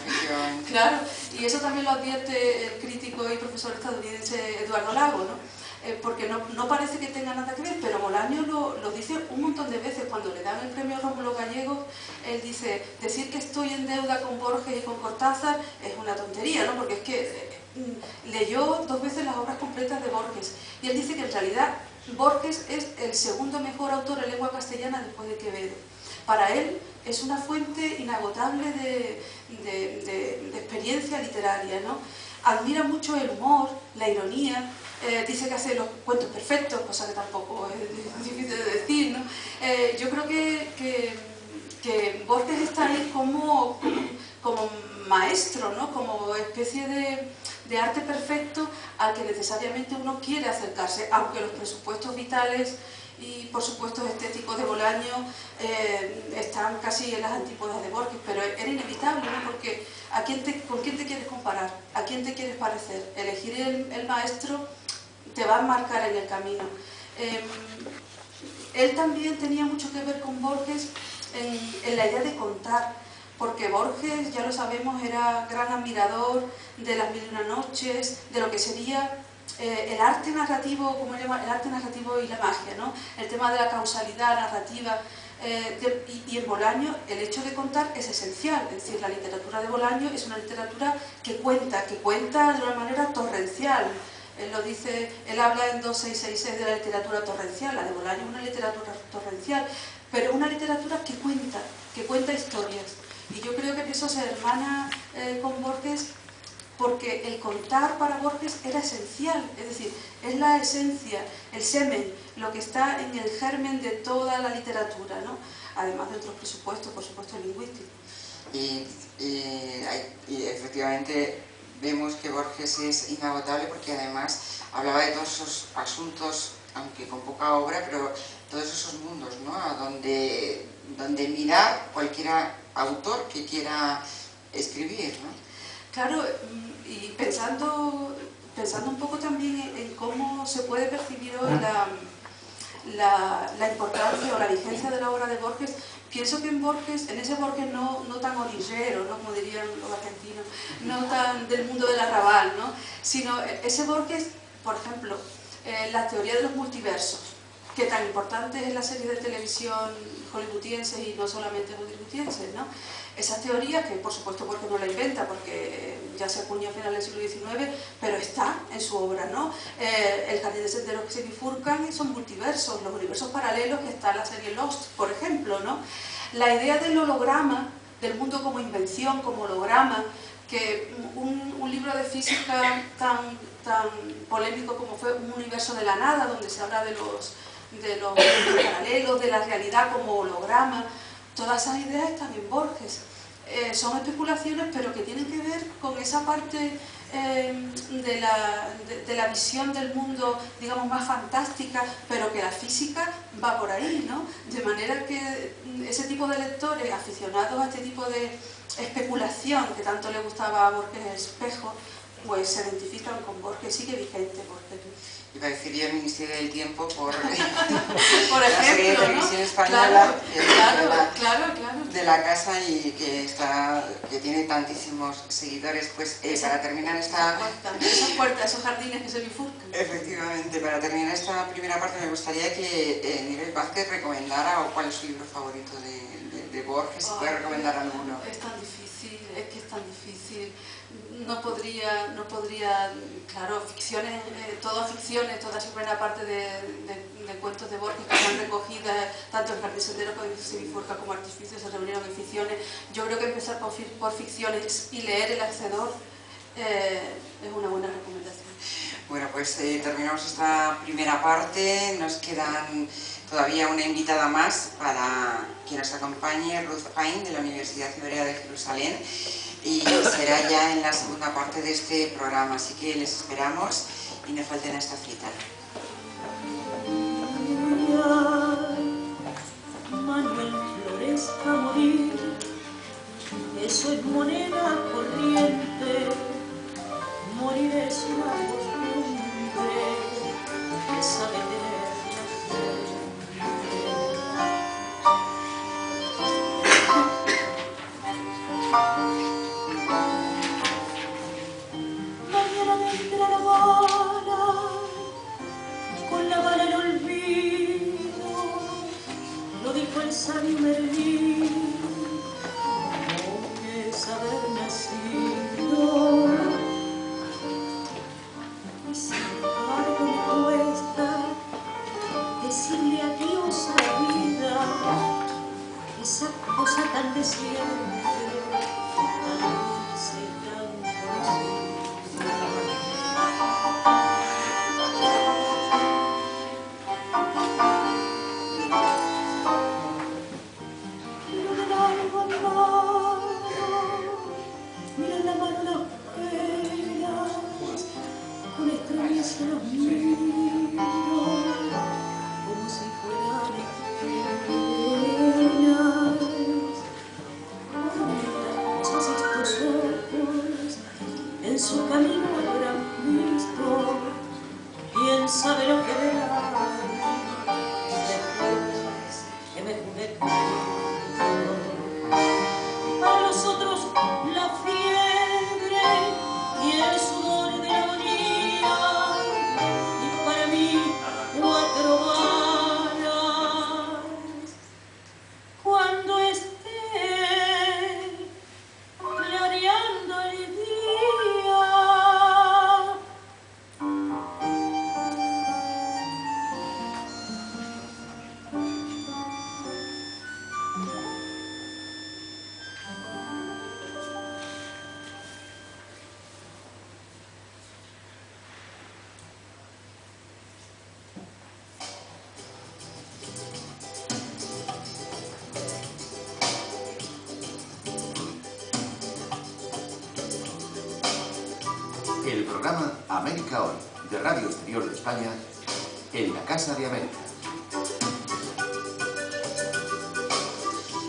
S6: Claro, y eso también lo advierte el crítico y profesor estadounidense Eduardo Lago, ¿no? Porque no parece que tenga nada que ver, pero Bolaño lo dice un montón de veces. Cuando le dan el premio Rómulo Gallegos, él dice, decir que estoy en deuda con Borges y con Cortázar es una tontería, ¿no? Porque es que leyó 2 veces las obras completas de Borges, y él dice que en realidad Borges es el segundo mejor autor en lengua castellana después de Quevedo. Para él es una fuente inagotable de experiencia literaria, ¿no? Admira mucho el humor, la ironía, dice que hace los cuentos perfectos, cosa que tampoco es difícil de decir, ¿no? Yo creo que Borges está ahí como maestro, ¿no? Como especie de arte perfecto al que necesariamente uno quiere acercarse, aunque los presupuestos vitales y por supuesto estéticos de Bolaño están casi en las antípodas de Borges, pero era inevitable, ¿no? Porque ¿con quién te quieres comparar? ¿A quién te quieres parecer? Elegir el maestro te va a marcar en el camino. Él también tenía mucho que ver con Borges en la idea de contar, porque Borges, ya lo sabemos, era gran admirador de Las Mil y una Noches, de lo que sería el arte narrativo, como él llama, el arte narrativo y la magia, ¿no? El tema de la causalidad narrativa. Y en Bolaño el hecho de contar es esencial, es decir, la literatura de Bolaño es una literatura que cuenta de una manera torrencial. Él lo dice, él habla en 2666 de la literatura torrencial, la de Bolaño es una literatura torrencial, pero una literatura que cuenta historias. Y yo creo que eso se hermana con Borges, porque el contar para Borges era esencial, es decir, es la esencia, el semen, lo que está en el germen de toda la literatura, ¿no? Además de otros presupuestos, por supuesto, lingüísticos.
S1: Y efectivamente vemos que Borges es inagotable, porque además hablaba de todos esos asuntos, aunque con poca obra, pero todos esos mundos, ¿no? A donde mirar cualquier autor que quiera escribir, ¿no?
S6: Claro, y pensando un poco también en cómo se puede percibir hoy la importancia o la vigencia de la obra de Borges, pienso que en ese Borges no tan orillero, ¿no? Como dirían los argentinos, no tan del mundo del arrabal, ¿no? Sino ese Borges, por ejemplo, la teoría de los multiversos, que tan importante es en la serie de televisión hollywoodiense y no solamente hollywoodiense, ¿no? Esa teoría, que por supuesto Borges no la inventa, porque ya se acuñó a finales del siglo XIX, pero está en su obra, ¿no? El jardín de senderos que se bifurcan son multiversos, los universos paralelos que está en la serie Lost, por ejemplo, ¿no? La idea del holograma, del mundo como invención, como holograma, que un libro de física tan polémico como fue Un universo de la nada, donde se habla de los paralelos, de la realidad como holograma, todas esas ideas están en Borges. Son especulaciones, pero que tienen que ver con esa parte de la visión del mundo, digamos, más fantástica, pero que la física va por ahí, ¿no? De manera que ese tipo de lectores aficionados a este tipo de especulación que tanto le gustaba a Borges Espejo, pues se identifican con Borges, sigue vigente Borges.
S1: Iba a decir yo el Ministerio del Tiempo por
S6: por
S1: la serie de televisión española de la casa, y que tiene tantísimos seguidores. Pues para terminar esta...
S6: Esas puertas, esos jardines que se bifurcan.
S1: Efectivamente, para terminar esta primera parte me gustaría que Nieves Vázquez recomendara cuál es su libro favorito de Borges, si puede recomendar alguno.
S6: Es tan difícil, es que es tan difícil. No podría, claro, ficciones, toda esa buena parte de cuentos de Borges que están recogidas, tanto en Jardín Sendero como se bifurca como Artificios, se reunieron en ficciones. Yo creo que empezar por ficciones y leer El Hacedor es una buena recomendación.
S1: Bueno, pues terminamos esta primera parte, nos quedan todavía una invitada más para que nos acompañe, Ruth Paine, de la Universidad Hebrea de Jerusalén, y será ya en la segunda parte de este programa, así que les esperamos y no falten a esta cita.
S7: Manuel Flores a morir, eso es moneda corriente, morir es una costumbre que sabe tener. Mañana vendrá la bala, con la bala el olvido, lo dijo el sabio Merlín, no es haber nacido. Y sin embargo me cuesta decirle adiós a la vida, esa cosa tan desierta. Mira la mano las penas, con extrañeza los miro, como si fueran penas. Cosas estos
S3: programa América Hoy, de Radio Exterior de España, en la Casa de América.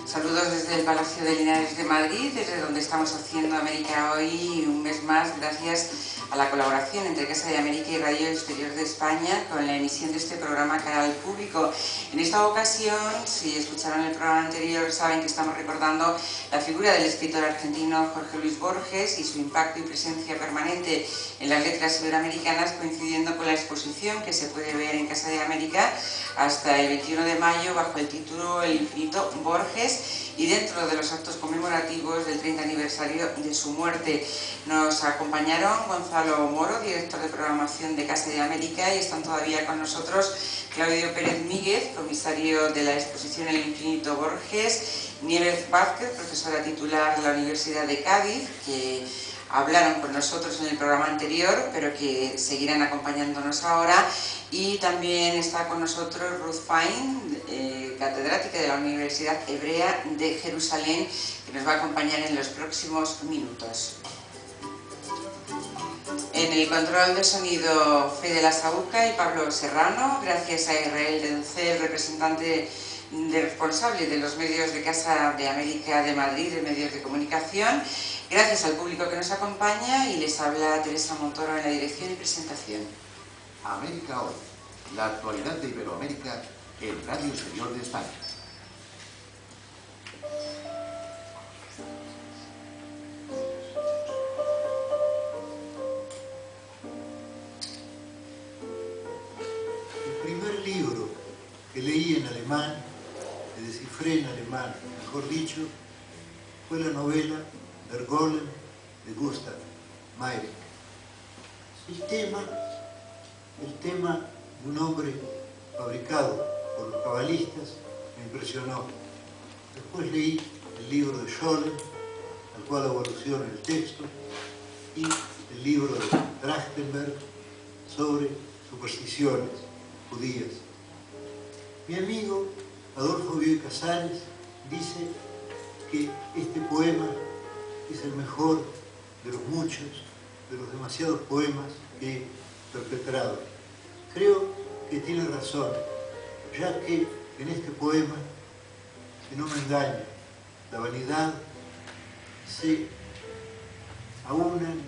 S1: Saludos desde el Palacio de Linares de Madrid, desde donde estamos haciendo América Hoy un mes más, gracias a la colaboración entre Casa de América y Radio Exterior de España con la emisión de este programa cara al público. En esta ocasión, si escucharon el programa anterior, saben que estamos recordando la figura del escritor argentino Jorge Luis Borges y su impacto y presencia permanente en las letras iberoamericanas, coincidiendo con la exposición que se puede ver en Casa de América hasta el 21 de mayo bajo el título El infinito Borges, y dentro de los actos conmemorativos del 30 aniversario de su muerte. Nos acompañaron Gonzalo Moro, director de programación de Casa de América, y están todavía con nosotros Claudio Pérez Míguez, comisario de la exposición El infinito Borges, Nieves Vázquez, profesora titular de la Universidad de Cádiz, que hablaron con nosotros en el programa anterior, pero que seguirán acompañándonos ahora. Y también está con nosotros Ruth Fine, catedrática de la Universidad Hebrea de Jerusalén, que nos va a acompañar en los próximos minutos. En el control de sonido, Fede Lasabuca y Pablo Serrano, gracias a Israel de Ducel, representante responsable de los medios de Casa de América de Madrid, de medios de comunicación. Gracias al público que nos acompaña, y les habla Teresa Montoro en la dirección y presentación.
S3: América Hoy, la actualidad de Iberoamérica en Radio Exterior de España.
S4: El primer libro que leí en alemán, que descifré en alemán, mejor dicho, fue la novela Der Golem de Gustav Meyrink. El tema de un hombre fabricado por los cabalistas me impresionó. Después leí el libro de Scholem, al cual evoluciona el texto, y el libro de Trachtenberg sobre supersticiones judías. Mi amigo Adolfo Bioy Casares dice que este poema es el mejor de los muchos, de los demasiados poemas que he perpetrado. Creo que tiene razón, ya que en este poema, que no me engaña, la vanidad, se aunan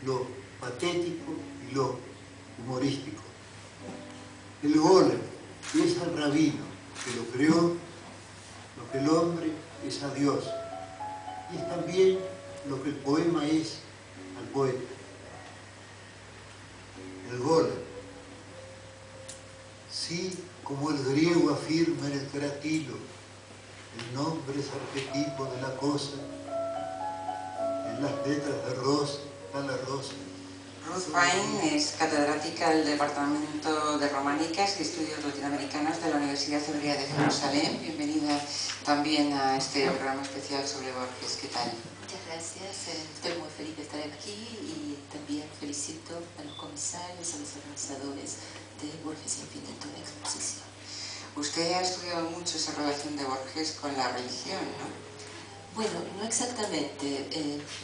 S4: lo patético y lo humorístico. El golem es al rabino que lo creó, lo que el hombre es a Dios, y es también lo que el poema es al poeta. El golem, sí, como el griego afirma en el Cratilo, el nombre es arquetipo de la cosa, en las letras de rosa está la rosa.
S1: Ruth Fine es catedrática del Departamento de Románicas y Estudios Latinoamericanos de la Universidad Hebrea de Jerusalén. Bienvenida también a este programa especial sobre Borges. ¿Qué tal?
S8: Muchas gracias, estoy muy feliz de estar aquí y también felicito a los comisarios, a los organizadores de Borges Infinito, la exposición.
S1: Usted ha estudiado mucho esa relación de Borges con la religión, ¿no?
S8: Bueno, no exactamente.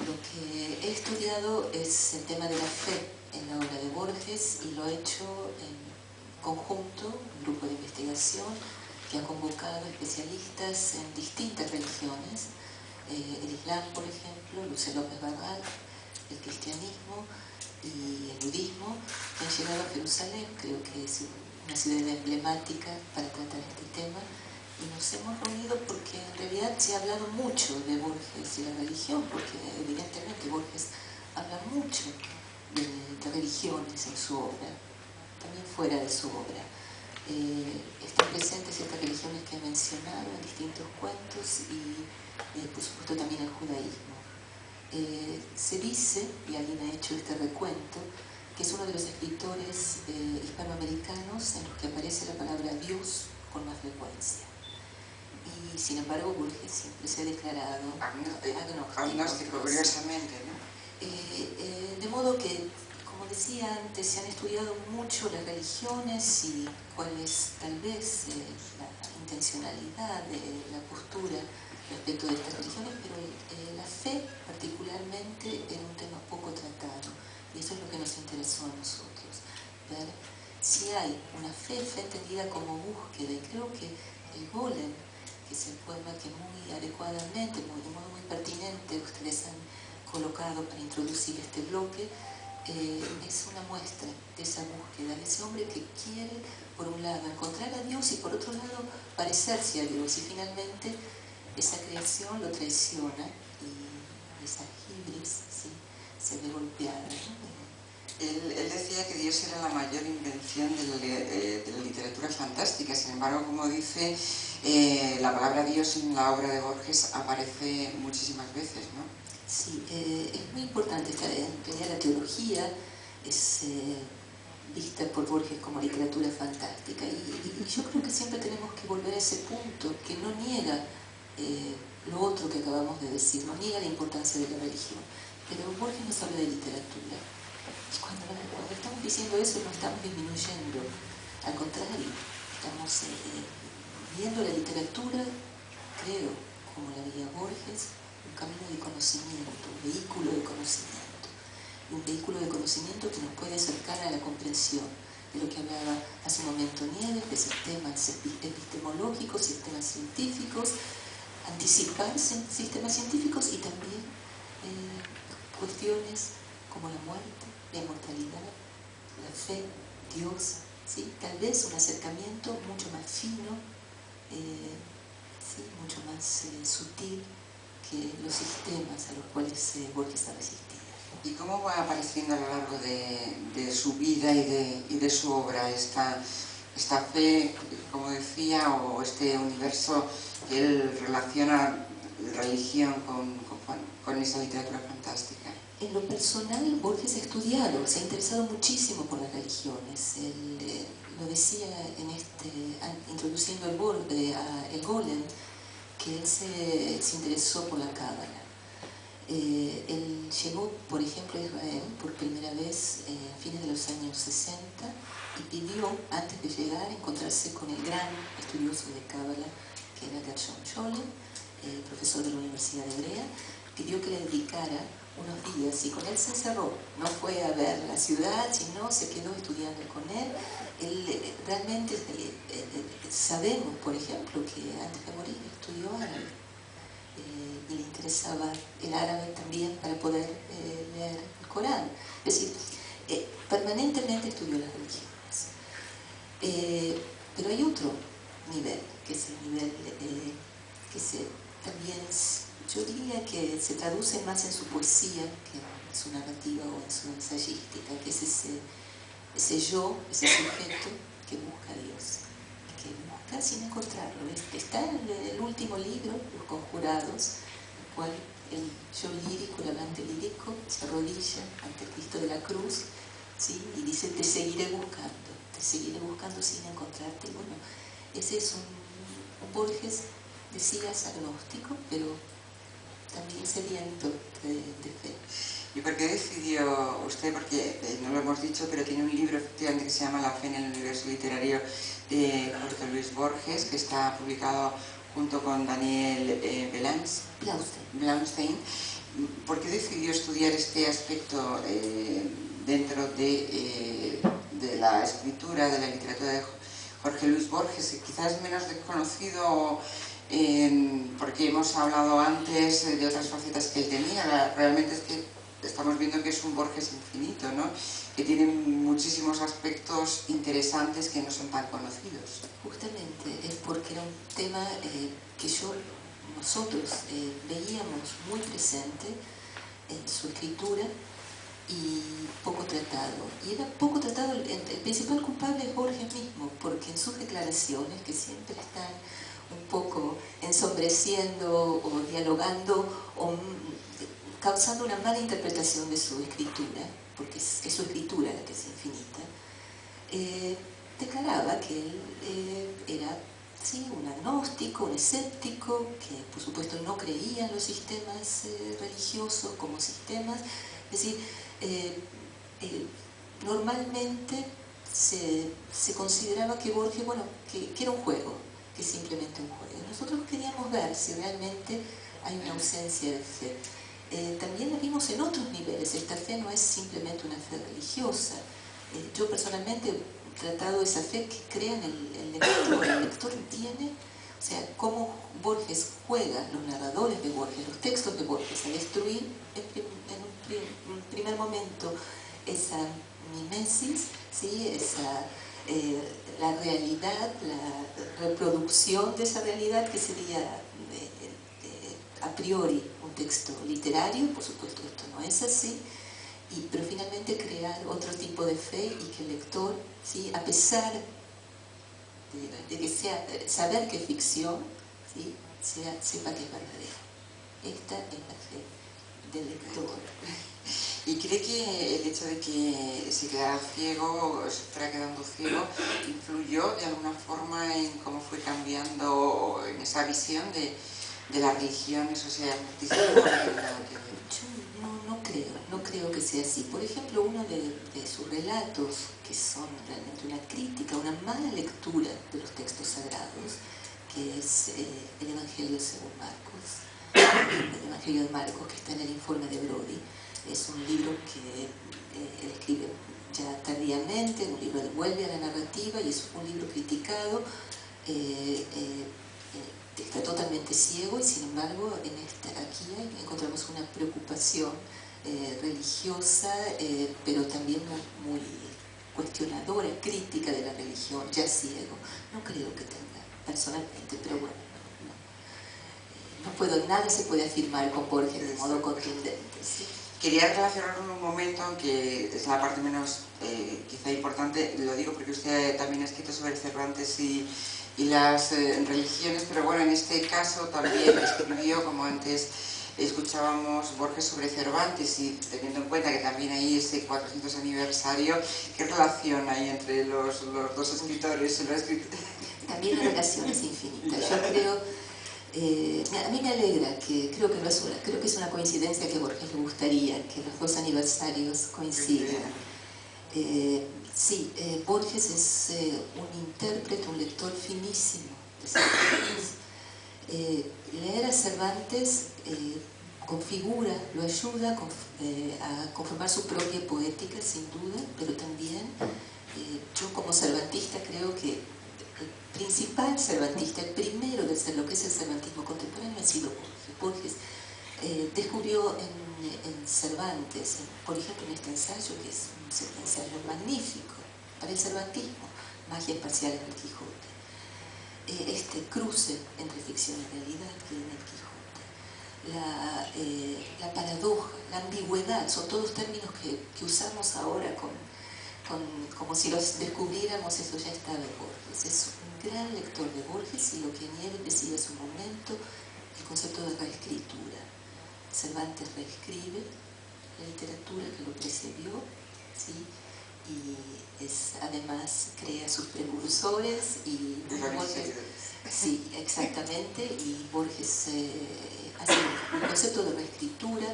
S8: Lo que he estudiado es el tema de la fe en la obra de Borges, y lo he hecho en conjunto, un grupo de investigación que ha convocado especialistas en distintas religiones, el Islam, por ejemplo, Luce López Barral, el cristianismo y el budismo, que han llegado a Jerusalén. Creo que es una ciudad emblemática para tratar este tema. Y nos hemos reunido porque en realidad se ha hablado mucho de Borges y la religión, porque evidentemente Borges habla mucho de religiones en su obra, también fuera de su obra. Están presentes estas religiones que he mencionado en distintos cuentos y por supuesto también el judaísmo. Se dice, y alguien ha hecho este recuento, que es uno de los escritores hispanoamericanos en los que aparece la palabra Dios con más frecuencia. Y sin embargo Borges siempre se ha declarado
S1: agnóstico, curiosamente, ¿no?
S8: De modo que, como decía antes, se han estudiado mucho las religiones y cuál es tal vez la intencionalidad de la postura respecto de estas religiones, pero la fe particularmente era un tema poco tratado. Y eso es lo que nos interesó a nosotros, ver si hay una fe entendida como búsqueda. Y creo que el golem, que es el poema que muy adecuadamente, de modo muy pertinente, ustedes han colocado para introducir este bloque, es una muestra de esa búsqueda, de ese hombre que quiere, por un lado, encontrar a Dios y por otro lado, parecerse a Dios. Y finalmente, esa creación lo traiciona y esa hibris, ¿sí?, se ve golpeada, ¿no?
S1: Él decía que Dios era la mayor invención de la literatura fantástica. Sin embargo, como dice, la palabra Dios en la obra de Borges aparece muchísimas veces, ¿no?
S8: Sí, es muy importante. En realidad la teología es vista por Borges como literatura fantástica y yo creo que siempre tenemos que volver a ese punto que no niega lo otro que acabamos de decir, no niega la importancia de la religión, pero Borges nos habla de literatura. Cuando estamos diciendo eso no estamos disminuyendo, al contrario, estamos viendo la literatura, creo, como la veía Borges, un camino de conocimiento, un vehículo de conocimiento, un vehículo de conocimiento que nos puede acercar a la comprensión de lo que hablaba hace un momento Nieves, de sistemas epistemológicos, sistemas científicos, anticipar sistemas científicos y también cuestiones como la muerte, la inmortalidad, la fe, Dios, ¿sí? Tal vez un acercamiento mucho más fino, ¿sí?, mucho más sutil que los sistemas a los cuales Borges ha resistido.
S1: ¿Y cómo va apareciendo a lo largo de su vida y de su obra esta fe, como decía, o este universo que él relaciona religión con esa literatura fantástica?
S8: En lo personal, Borges ha estudiado, se ha interesado muchísimo por las religiones. Él lo decía introduciendo el golem, que él se interesó por la cábala. Él llegó, por ejemplo, a Israel por primera vez a fines de los años 60 y pidió, antes de llegar, encontrarse con el gran estudioso de cábala, que era Gershom Scholem, profesor de la Universidad Hebrea. Pidió que le dedicara unos días y con él se encerró. No fue a ver la ciudad, sino se quedó estudiando con él. Él realmente sabemos, por ejemplo, que antes de morir estudió árabe y le interesaba el árabe también para poder leer el Corán. Es decir, permanentemente estudió las religiones. Pero hay otro nivel, que es el nivel también yo diría que se traduce más en su poesía que en su narrativa o en su ensayística, que es ese yo, ese sujeto que busca a Dios, que busca sin encontrarlo. Está en el último libro, Los Conjurados, en el cual el yo lírico, el hablante lírico, se arrodilla ante el Cristo de la cruz, ¿sí?, y dice: te seguiré buscando sin encontrarte. Y bueno, ese es un Borges, decías, agnóstico, pero también sediento de fe.
S1: ¿Y por qué decidió usted, porque no lo hemos dicho, pero tiene un libro efectivamente que se llama La fe en el universo literario de Jorge Luis Borges, que está publicado junto con Daniel Blaustein? ¿Por qué decidió estudiar este aspecto dentro de la escritura, de la literatura de Jorge Luis Borges? Quizás menos desconocido porque hemos hablado antes de otras facetas que él tenía. Realmente es que estamos viendo que es un Borges infinito, ¿no?, que tiene muchísimos aspectos interesantes que no son tan conocidos.
S8: Justamente es porque era un tema que nosotros veíamos muy presente en su escritura y poco tratado. Y era poco tratado, el principal culpable es Borges mismo, porque en sus declaraciones, que siempre están un poco ensombreciendo o dialogando o causando una mala interpretación de su escritura, porque es su escritura la que es infinita, declaraba que él era, sí, un agnóstico, un escéptico, que por supuesto no creía en los sistemas religiosos como sistemas. Es decir, normalmente se consideraba que Borges, bueno, que era un juego, que es simplemente un juego. Nosotros queríamos ver si realmente hay una ausencia de fe. también la vimos en otros niveles. Esta fe no es simplemente una fe religiosa. Yo personalmente he tratado esa fe que crea en el lector. El lector entiende, o sea, cómo Borges juega, los narradores de Borges, los textos de Borges, a destruir en un primer momento esa mimesis, ¿sí? La realidad, la reproducción de esa realidad que sería a priori un texto literario. Por supuesto esto no es así, pero finalmente crear otro tipo de fe y que el lector, ¿sí? A pesar de que saber que es ficción, ¿sí? Sepa que es verdadero. Esta es la fe del lector.
S1: ¿Y cree que el hecho de que se quedara ciego, o se fuera quedando ciego, influyó de alguna forma en cómo fue cambiando, en esa visión de la religión, eso sea muchísimo?
S8: Yo no creo que sea así. Por ejemplo, uno de sus relatos, que son realmente una crítica, una mala lectura de los textos sagrados, que es el Evangelio según Marcos, el Evangelio de Marcos, que está en el informe de Brody. Es un libro que él escribe ya tardíamente, un libro que vuelve a la narrativa y es un libro criticado. Está totalmente ciego y sin embargo aquí encontramos una preocupación religiosa, pero también muy cuestionadora, crítica de la religión, ya ciego. No creo que tenga, personalmente, pero bueno, nada se puede afirmar con Borges de modo contundente, ¿sí?
S1: Quería relacionarlo un momento, aunque es la parte menos quizá importante, lo digo porque usted también ha escrito sobre Cervantes y las religiones, pero bueno, en este caso también escribió, como antes escuchábamos, Borges sobre Cervantes, y teniendo en cuenta que también hay ese 400 aniversario, ¿qué relación hay entre los dos escritores?
S8: También la relación es infinita. Yo creo, a mí me alegra, creo que es una coincidencia que a Borges le gustaría que los dos aniversarios coincidan. Sí, Borges es un intérprete, un lector finísimo de Cervantes. Leer a Cervantes configura, lo ayuda a conformar su propia poética, sin duda, pero también yo como cervantista creo que el principal cervantista, el primero de ser lo que es el cervantismo contemporáneo, ha sido Borges. Borges descubrió en Cervantes, por ejemplo en este ensayo, que es un ensayo magnífico para el cervantismo, Magia parcial en el Quijote, este cruce entre ficción y realidad que hay en el Quijote, la paradoja, la ambigüedad, son todos términos que usamos ahora como si los descubriéramos. Eso ya está de Borges. Es un gran lector de Borges, y lo que Nieves decía en su momento, el concepto de reescritura. Cervantes reescribe la literatura que lo precedió, ¿sí? Y además crea sus precursores, y Borges, sí, exactamente, y Borges hace un concepto de reescritura,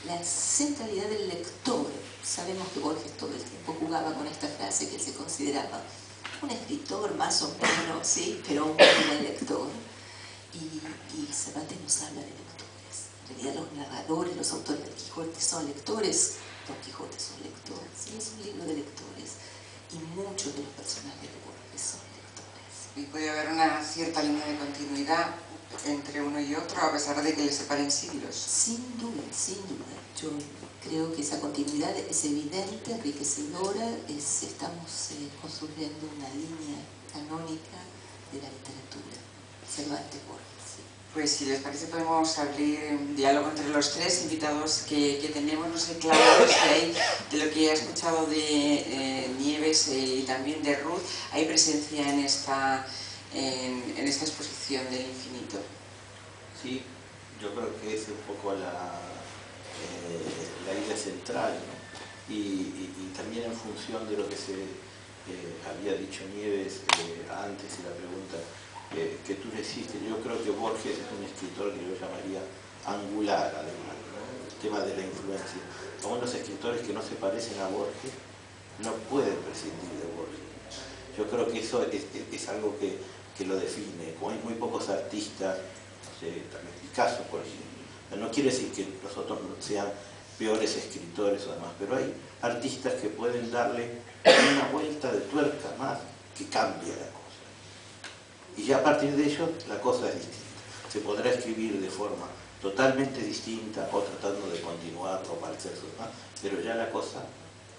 S8: la centralidad del lector. Sabemos que Borges todo el tiempo jugaba con esta frase, que él se consideraba un escritor más o menos, ¿sí? Pero un buen lector, y Cervantes nos habla de lectores. En realidad los narradores, los autores del Quijote son lectores. Don Quijote es un lector, ¿sí? Es un libro de lectores, y muchos de los personajes de Borges son lectores.
S1: Y puede haber una cierta línea de continuidad entre uno y otro, a pesar de que les separen siglos.
S8: Sin duda, sin duda. Yo creo que esa continuidad es evidente, enriquecedora. Estamos construyendo una línea canónica de la literatura. Cervantes, Borges.
S1: Pues si les parece podemos abrir un diálogo entre los tres invitados que tenemos. No sé, claro, si hay, de lo que he escuchado de Nieves y también de Ruth, hay presencia en esta exposición del infinito.
S5: Sí, yo creo que es un poco la idea central, ¿no? Y también en función de lo que se había dicho Nieves antes, y la pregunta que tú le hiciste, yo creo que Borges es un escritor que yo llamaría angular, además, ¿no? El tema de la influencia. Aún los escritores que no se parecen a Borges no pueden prescindir de Borges. Yo creo que eso es algo que lo define. Como hay muy pocos artistas, no sé, también Picasso, por ejemplo, No quiere decir que los otros sean peores escritores o demás, pero hay artistas que pueden darle una vuelta de tuerca más que cambia la cosa. Y ya a partir de ello la cosa es distinta. Se podrá escribir de forma totalmente distinta o tratando de continuar o parecerse más, pero ya la cosa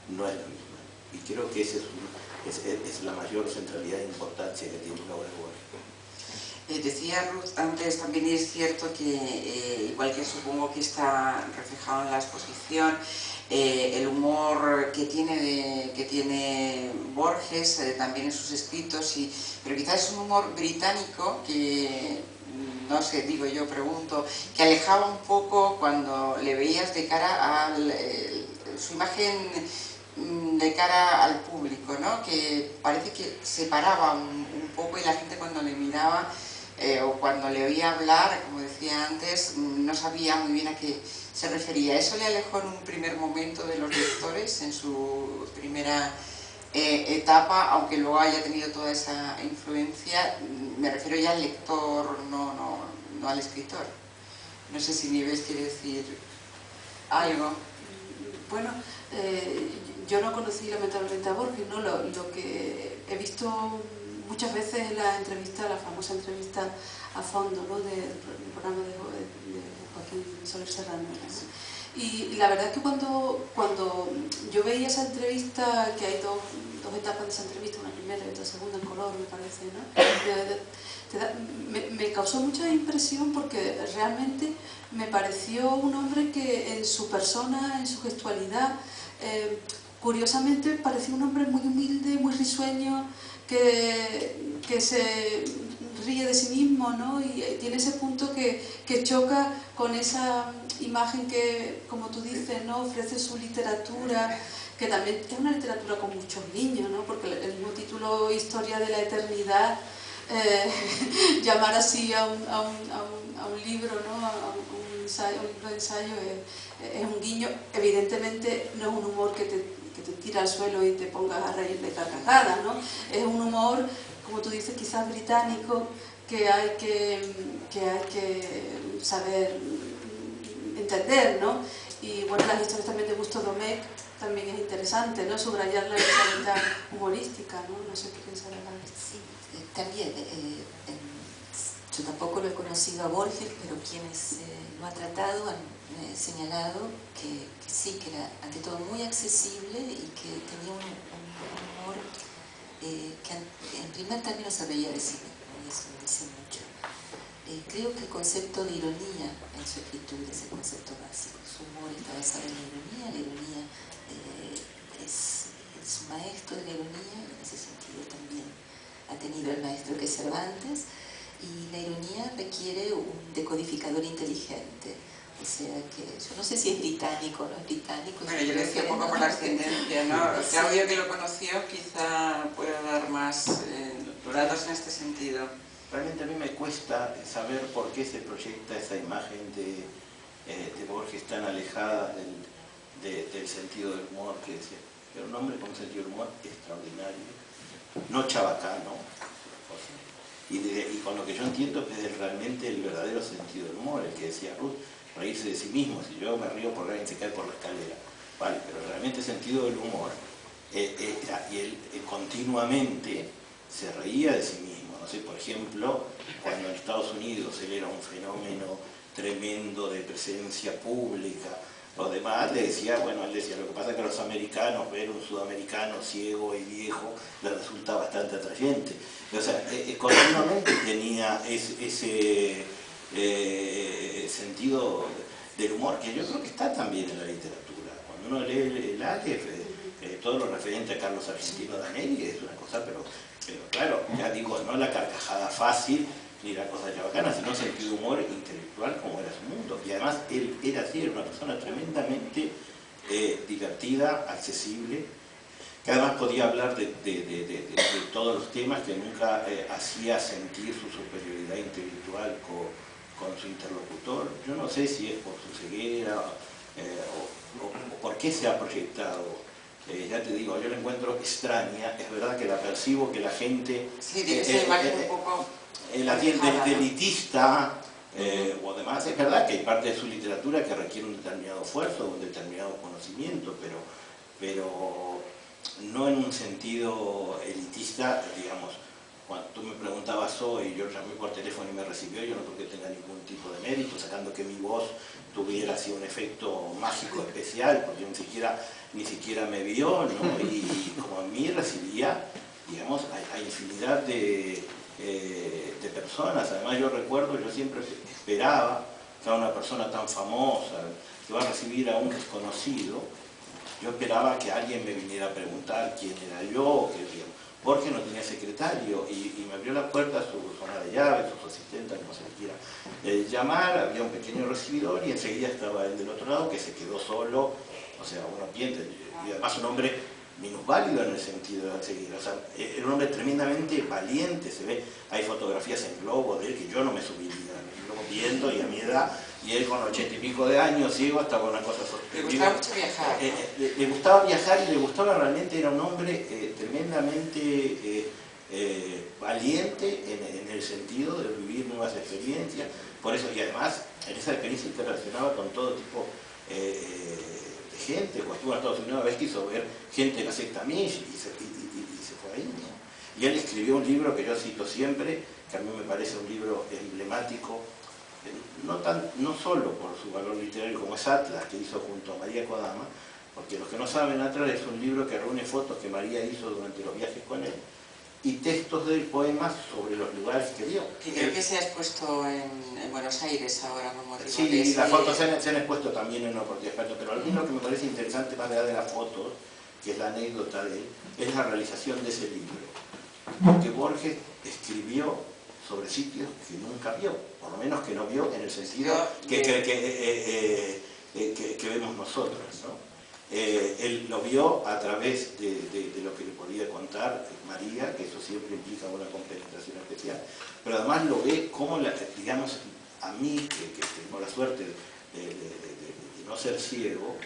S5: no es la misma. Y creo que esa es la mayor centralidad e importancia que tiene la obra de Borges.
S1: Decía Ruth antes, también es cierto que, igual que supongo que está reflejado en la exposición, el humor que tiene Borges, también en sus escritos, pero quizás es un humor británico que, no sé, digo yo, pregunto, que alejaba un poco cuando le veías de cara a su imagen de cara al público, ¿no? Que parece que separaba un poco y la gente cuando le miraba o cuando le oía hablar, como decía antes, no sabía muy bien a qué se refería. ¿Eso le alejó en un primer momento de los lectores, en su primera etapa, aunque luego haya tenido toda esa influencia? Me refiero ya al lector, no al escritor. No sé si Nieves quiere decir algo.
S6: Bueno, yo no conocí lamentablemente a Borges, ¿no? Lo que he visto muchas veces en la entrevista, la famosa entrevista a fondo, ¿no? del programa de Joaquín Soler Serrano, ¿no? Y la verdad es que cuando yo veía esa entrevista, que hay dos etapas de esa entrevista, una primera y otra segunda en color, me parece, ¿no? Me causó mucha impresión porque realmente me pareció un hombre que en su persona, en su gestualidad, curiosamente parecía un hombre muy humilde, muy risueño, que se ríe de sí mismo, ¿no? Y tiene ese punto que choca con esa imagen que, como tú dices, ¿no? Ofrece su literatura, que también es una literatura con muchos guiños, ¿no? Porque el mismo título, Historia de la Eternidad, llamar así a un libro, ¿no? a un libro de ensayo es un guiño. Evidentemente no es un humor que te tira al suelo y te pongas a reír de carcajadas, ¿no? Es un humor, como tú dices, quizás británico, que hay que saber entender, ¿no? Y bueno, las historias también de Gusto Domecq también es interesante, ¿no? Subrayar la mentalidad humorística, ¿no? No sé qué pensar acá.
S8: Sí, también, yo tampoco lo he conocido a Borges, pero quienes lo han tratado han señalado que sí, que era ante todo muy accesible y que tenía un humor que en primer término se reía de sí mismo, y eso dice mucho. Creo que el concepto de ironía en su escritura es el concepto básico. Su humor está basado en la ironía es maestro de la ironía, y en ese sentido también ha tenido el maestro que es Cervantes, y la ironía requiere un decodificador inteligente. O sea que yo no sé si es británico o no es británico.
S1: Bueno, yo le decía un poco por la ascendencia, ¿no? Claudio, que lo conoció, quizá pueda dar más datos en este sentido.
S5: Realmente a mí me cuesta saber por qué se proyecta esa imagen de Borges tan alejada del sentido del humor, que decía, era un hombre con un sentido del humor extraordinario, no chabacano, y con lo que yo entiendo que es realmente el verdadero sentido del humor, el que decía Ruth, reírse de sí mismo. Si yo me río por alguien que se cae por la escalera, vale, pero realmente el sentido del humor y él continuamente se reía de sí mismo. No sé, por ejemplo, cuando en Estados Unidos él era un fenómeno tremendo de presencia pública, los demás le decía, bueno, él decía, lo que pasa es que a los americanos ver un sudamericano ciego y viejo les resulta bastante atrayente. O sea, continuamente tenía ese sentido del humor, que yo creo que está también en la literatura. Cuando uno lee el Aleph, todo lo referente a Carlos Argentino Danelli es una cosa, pero claro, ya digo, no la carcajada fácil ni la cosa chabacana, sino sentido de humor intelectual como era su mundo. Y además él era así, era una persona tremendamente divertida, accesible, que además podía hablar de todos los temas, que nunca hacía sentir su superioridad intelectual con su interlocutor. Yo no sé si es por su ceguera o por qué se ha proyectado. Ya te digo, yo la encuentro extraña. Es verdad que la percibo, que la gente
S1: sí, esa imagen un poco
S5: el elitista O además es verdad que hay parte de su literatura que requiere un determinado esfuerzo, un determinado conocimiento, pero no en un sentido elitista, digamos. Cuando tú me preguntabas hoy, yo llamé por teléfono y me recibió, yo no creo que tenga ningún tipo de mérito, sacando que mi voz tuviera así un efecto mágico especial, porque ni siquiera me vio, ¿no? Y como a mí recibía, digamos, a infinidad de personas. Además yo recuerdo, yo siempre esperaba que a una persona tan famosa, que va a recibir a un desconocido, yo esperaba que alguien me viniera a preguntar quién era yo, Borges no tenía secretario y me abrió la puerta a su zona de llaves, su asistente, como se le quiera llamar, había un pequeño recibidor y enseguida estaba él del otro lado que se quedó solo, o sea, uno piensa, y además un hombre minusválido en el sentido de seguir, o sea, era un hombre tremendamente valiente, se ve, hay fotografías en globo de él que yo no me subiría, luego viendo y a mi edad, y él con 80 y pico de años, ciego, estaba una cosa sorprendente.
S1: Le gustaba mucho viajar, ¿no?
S5: Le gustaba viajar y le gustaba realmente, era un hombre tremendamente valiente en el sentido de vivir nuevas experiencias, por eso, y además en esa experiencia interaccionaba con todo tipo de gente. Cuando estuvo en Estados Unidos una vez quiso ver gente de la secta Mish y se fue ahí, ¿no? Y él escribió un libro que yo cito siempre, que a mí me parece un libro emblemático, no solo por su valor literario como es Atlas, que hizo junto a María Kodama, porque los que no saben, Atlas es un libro que reúne fotos que María hizo durante los viajes con él y textos de poemas sobre los lugares que vio.
S1: Que creo que se ha expuesto en Buenos Aires ahora como motivo
S5: sí,
S1: de
S5: y las fotos se han expuesto también en una oportunidad experta, pero a mí lo que me parece interesante más allá de las fotos, que es la anécdota de él, es la realización de ese libro. Porque Borges escribió sobre sitios que nunca vio, por lo menos que no vio en el sentido que vemos nosotros, ¿no? Él lo vio a través de lo que le podía contar María, que eso siempre implica una compenetración especial, pero además lo ve como, digamos, a mí, que tengo la suerte de no ser ciego,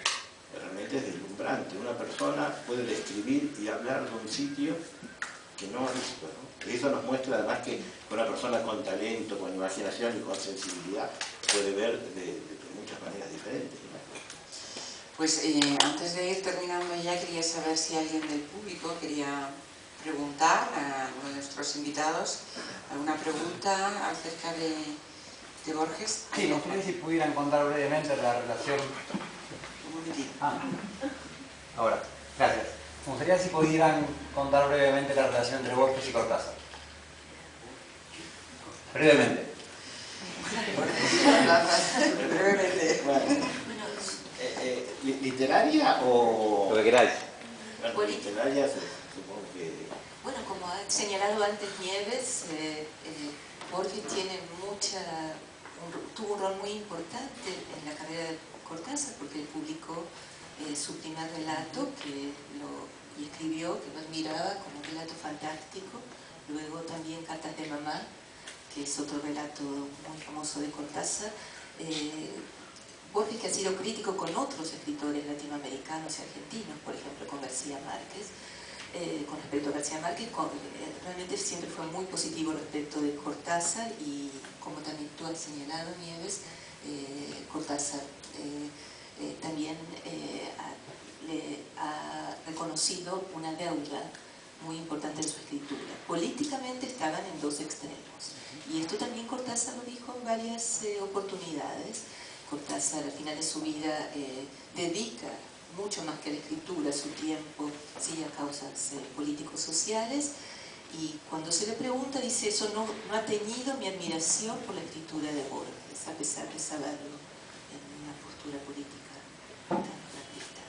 S5: realmente es deslumbrante. Una persona puede describir y hablar de un sitio que no ha visto, ¿no? Y eso nos muestra además que una persona con talento, con imaginación y con sensibilidad puede ver de muchas maneras diferentes, ¿no?
S1: Pues antes de ir terminando ya, quería saber si alguien del público quería preguntar a uno de nuestros invitados alguna pregunta acerca de Borges.
S9: Sí, me gustaría si pudieran contar brevemente la relación...
S1: Un momentito.
S9: Ahora, gracias. Me gustaría si pudieran contar brevemente la relación entre Borges y Cortázar. Brevemente.
S1: Brevemente.
S5: ¿Literaria o...?
S9: Lo que queráis.
S5: Bueno, literaria supongo que...
S8: Bueno, como ha señalado antes Nieves, Borges tiene tuvo un rol muy importante en la carrera de Cortázar, porque él publicó su primer relato y escribió, que lo admiraba como un relato fantástico, luego también Cartas de Mamá, que es otro relato muy famoso de Cortázar. Borges, que ha sido crítico con otros escritores latinoamericanos y argentinos, por ejemplo con García Márquez, con respecto a García Márquez, realmente siempre fue muy positivo respecto de Cortázar, y como también tú has señalado, Nieves, Cortázar también ha reconocido una deuda muy importante en su escritura. Políticamente estaban en dos extremos, y esto también Cortázar lo dijo en varias oportunidades. Cortázar al final de su vida dedica mucho más que a la escritura su tiempo, sí, a causas políticos-sociales, y cuando se le pregunta dice: eso no ha teñido mi admiración por la escritura de Borges, a pesar de saberlo en una postura política tan artista.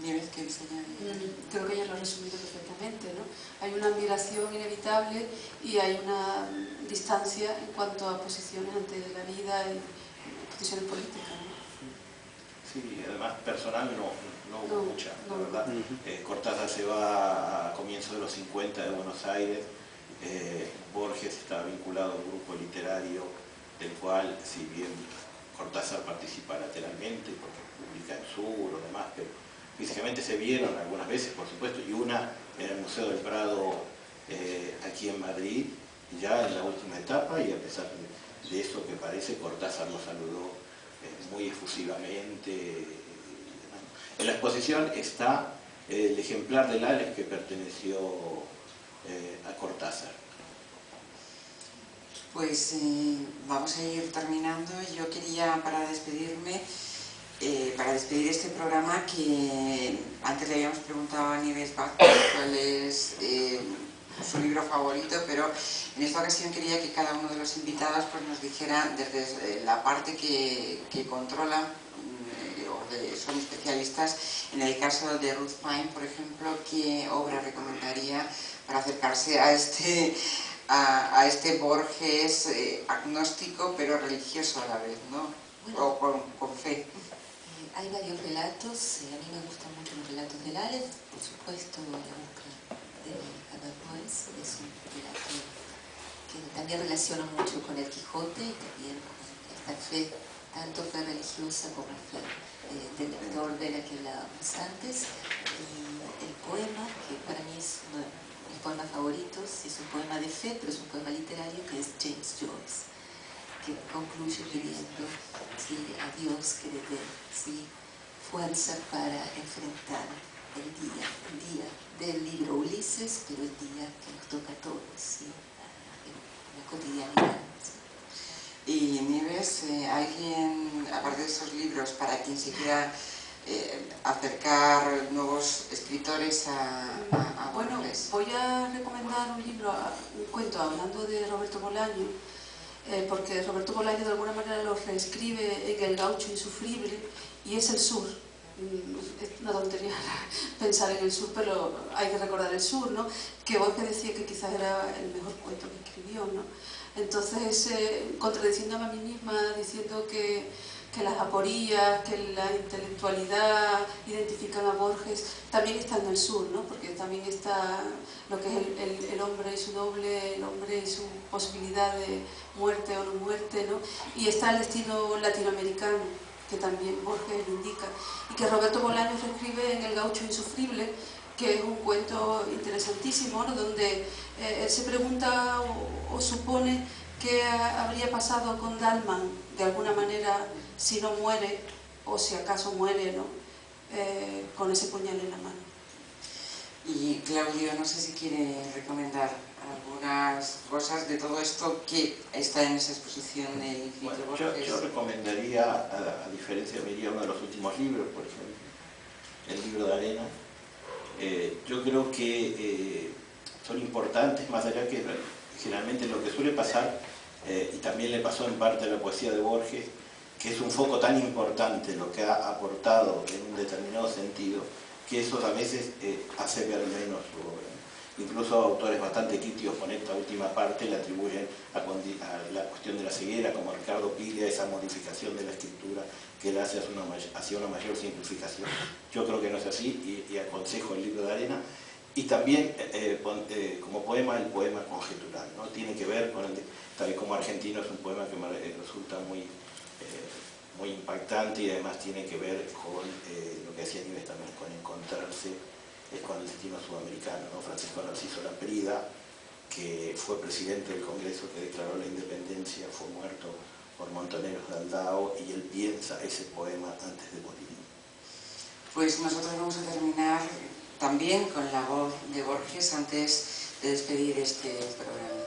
S1: Nieves, ¿qué habéis añadido?
S6: Creo que ella lo ha resumido perfectamente, ¿no? Hay una admiración inevitable y hay una distancia en cuanto a posiciones ante la vida y posiciones políticas, ¿no?
S5: Sí, además personal no hubo mucha, la verdad. Cortázar se va a comienzos de los 50 de Buenos Aires. Borges está vinculado a un grupo literario del cual, si bien Cortázar participa lateralmente porque publica en Sur o demás, pero físicamente se vieron algunas veces, por supuesto, y una en el Museo del Prado aquí en Madrid, ya en la última etapa, y a pesar de eso que parece, Cortázar lo saludó muy efusivamente. En la exposición está el ejemplar del Ales que perteneció a Cortázar.
S1: Pues vamos a ir terminando. Yo quería, para despedirme, para despedir este programa, que antes le habíamos preguntado a Nieves Vázquez cuál es su libro favorito, pero en esta ocasión quería que cada uno de los invitados pues, nos dijera desde la parte que controlan o son especialistas. En el caso de Ruth Pine, por ejemplo, ¿qué obra recomendaría para acercarse a este Borges agnóstico pero religioso a la vez, ¿no?
S8: Bueno,
S1: O con fe?
S8: Hay varios relatos, a mí me gustan mucho los relatos del Aleph, por supuesto, La búsqueda de Herbert Boyce es un relato que también relaciona mucho con el Quijote y también con esta fe, tanto fe religiosa como fe del lector de la que hablábamos antes. Y el poema, que para mí es uno de mis poemas favoritos, es un poema de fe, pero es un poema literario, que es James Joyce, que concluye pidiendo a Dios que le dé fuerza para enfrentar el día del libro Ulises, pero el día que nos toca a todos, la cotidianidad.
S1: Y Nieves, ¿alguien, aparte de esos libros, para quien se quiera acercar nuevos escritores a
S6: Bueno,
S1: Borges?
S6: voy a recomendar un libro, un cuento, hablando de Roberto Bolaño, porque Roberto Bolaño de alguna manera lo reescribe en El gaucho insufrible, y es el sur. Es una tontería pensar en el sur, pero hay que recordar el sur, ¿no? Que Borges decía que quizás era el mejor cuento que escribió, ¿no? Entonces, contradiciéndome a mí misma, diciendo que las aporías, que la intelectualidad identifican a Borges, también está en el sur, ¿no? Porque también está lo que es el hombre y su doble, el hombre y su posibilidad de muerte o no muerte, ¿no? Y está el destino latinoamericano, que también Borges lo indica, y que Roberto Bolaños reescribe en El gaucho insufrible, que es un cuento interesantísimo, ¿no? Donde él se pregunta o supone qué habría pasado con Dalman, de alguna manera, si no muere, o si acaso muere, ¿no? Con ese puñal en la mano.
S1: Y Claudio, no sé si quiere recomendar algunas cosas de todo esto que está en esa exposición del Infinito Borges.
S5: Yo recomendaría, a diferencia, me iría uno de los últimos libros, por ejemplo, el libro de Arena. Yo creo que son importantes, más allá que generalmente lo que suele pasar, y también le pasó en parte a la poesía de Borges, que es un foco tan importante lo que ha aportado en un determinado sentido, que eso a veces hace ver menos su obra. Incluso autores bastante críticos con esta última parte le atribuyen a la cuestión de la ceguera, como Ricardo Piglia, esa modificación de la escritura que él hace hacia una mayor simplificación. Yo creo que no es así y aconsejo el libro de Arena. Y también como poema, el poema conjetural, ¿no? Tiene que ver con tal vez como argentino, es un poema que me resulta muy impactante, y además tiene que ver con lo que decía Nieves también, con encontrarse con el destino sudamericano, ¿no? Francisco Narciso Laprida, que fue presidente del Congreso que declaró la independencia, fue muerto por Montoneros de Aldao, y él piensa ese poema antes de morir.
S1: Pues nosotros vamos a terminar también con la voz de Borges antes de despedir este programa.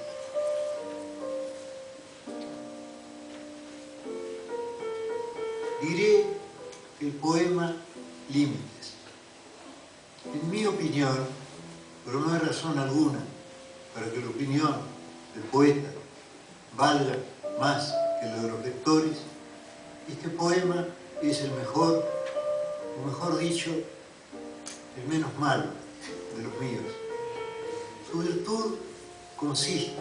S4: Diré el poema Límites. En mi opinión, pero no hay razón alguna para que la opinión del poeta valga más que la de los lectores, este poema es el mejor, o mejor dicho, el menos malo de los míos. Su virtud consiste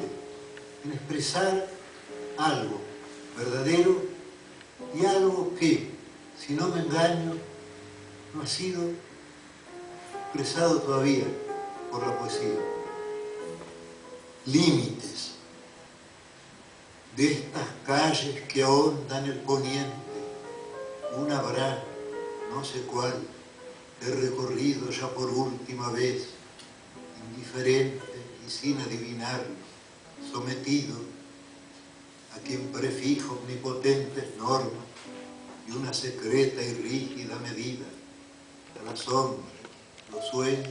S4: en expresar algo verdadero y algo que, si no me engaño, no ha sido expresado todavía por la poesía. Límites de estas calles que ahondan el poniente, una habrá, no sé cuál, he recorrido ya por última vez, indiferente y sin adivinarlo, sometido a quien prefija omnipotentes normas y una secreta y rígida medida a la sombra, los sueños.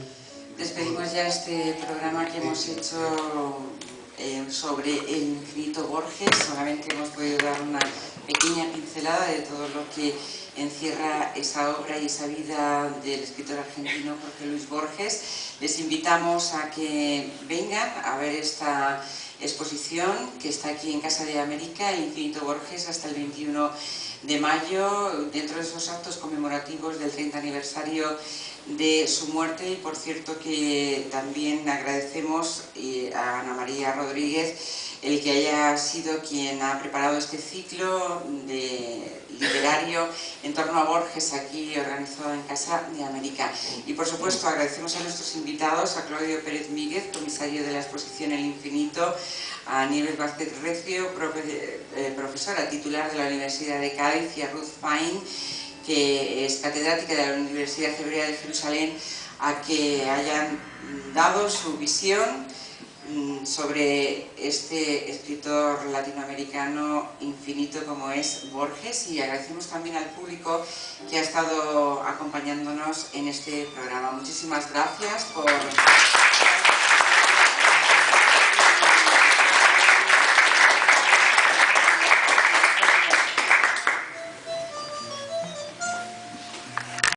S1: Despedimos ya este programa que hemos hecho sobre el infinito Borges. Solamente hemos podido dar una pequeña pincelada de todo lo que encierra esa obra y esa vida del escritor argentino Jorge Luis Borges. Les invitamos a que vengan a ver esta exposición que está aquí en Casa de América, El infinito Borges, hasta el 21 de mayo, dentro de esos actos conmemorativos del 30 aniversario de su muerte. Y por cierto que también agradecemos a Ana María Rodríguez el que haya sido quien ha preparado este ciclo literario en torno a Borges aquí organizado en Casa de América. Y por supuesto agradecemos a nuestros invitados, a Claudio Pérez Míguez, comisario de la exposición El Infinito, a Nieves Vázquez Recio, profesora titular de la Universidad de Cádiz, y a Ruth Fine, que es catedrática de la Universidad Hebrea de Jerusalén, a que hayan dado su visión sobre este escritor latinoamericano infinito como es Borges. Y agradecemos también al público que ha estado acompañándonos en este programa. Muchísimas gracias por...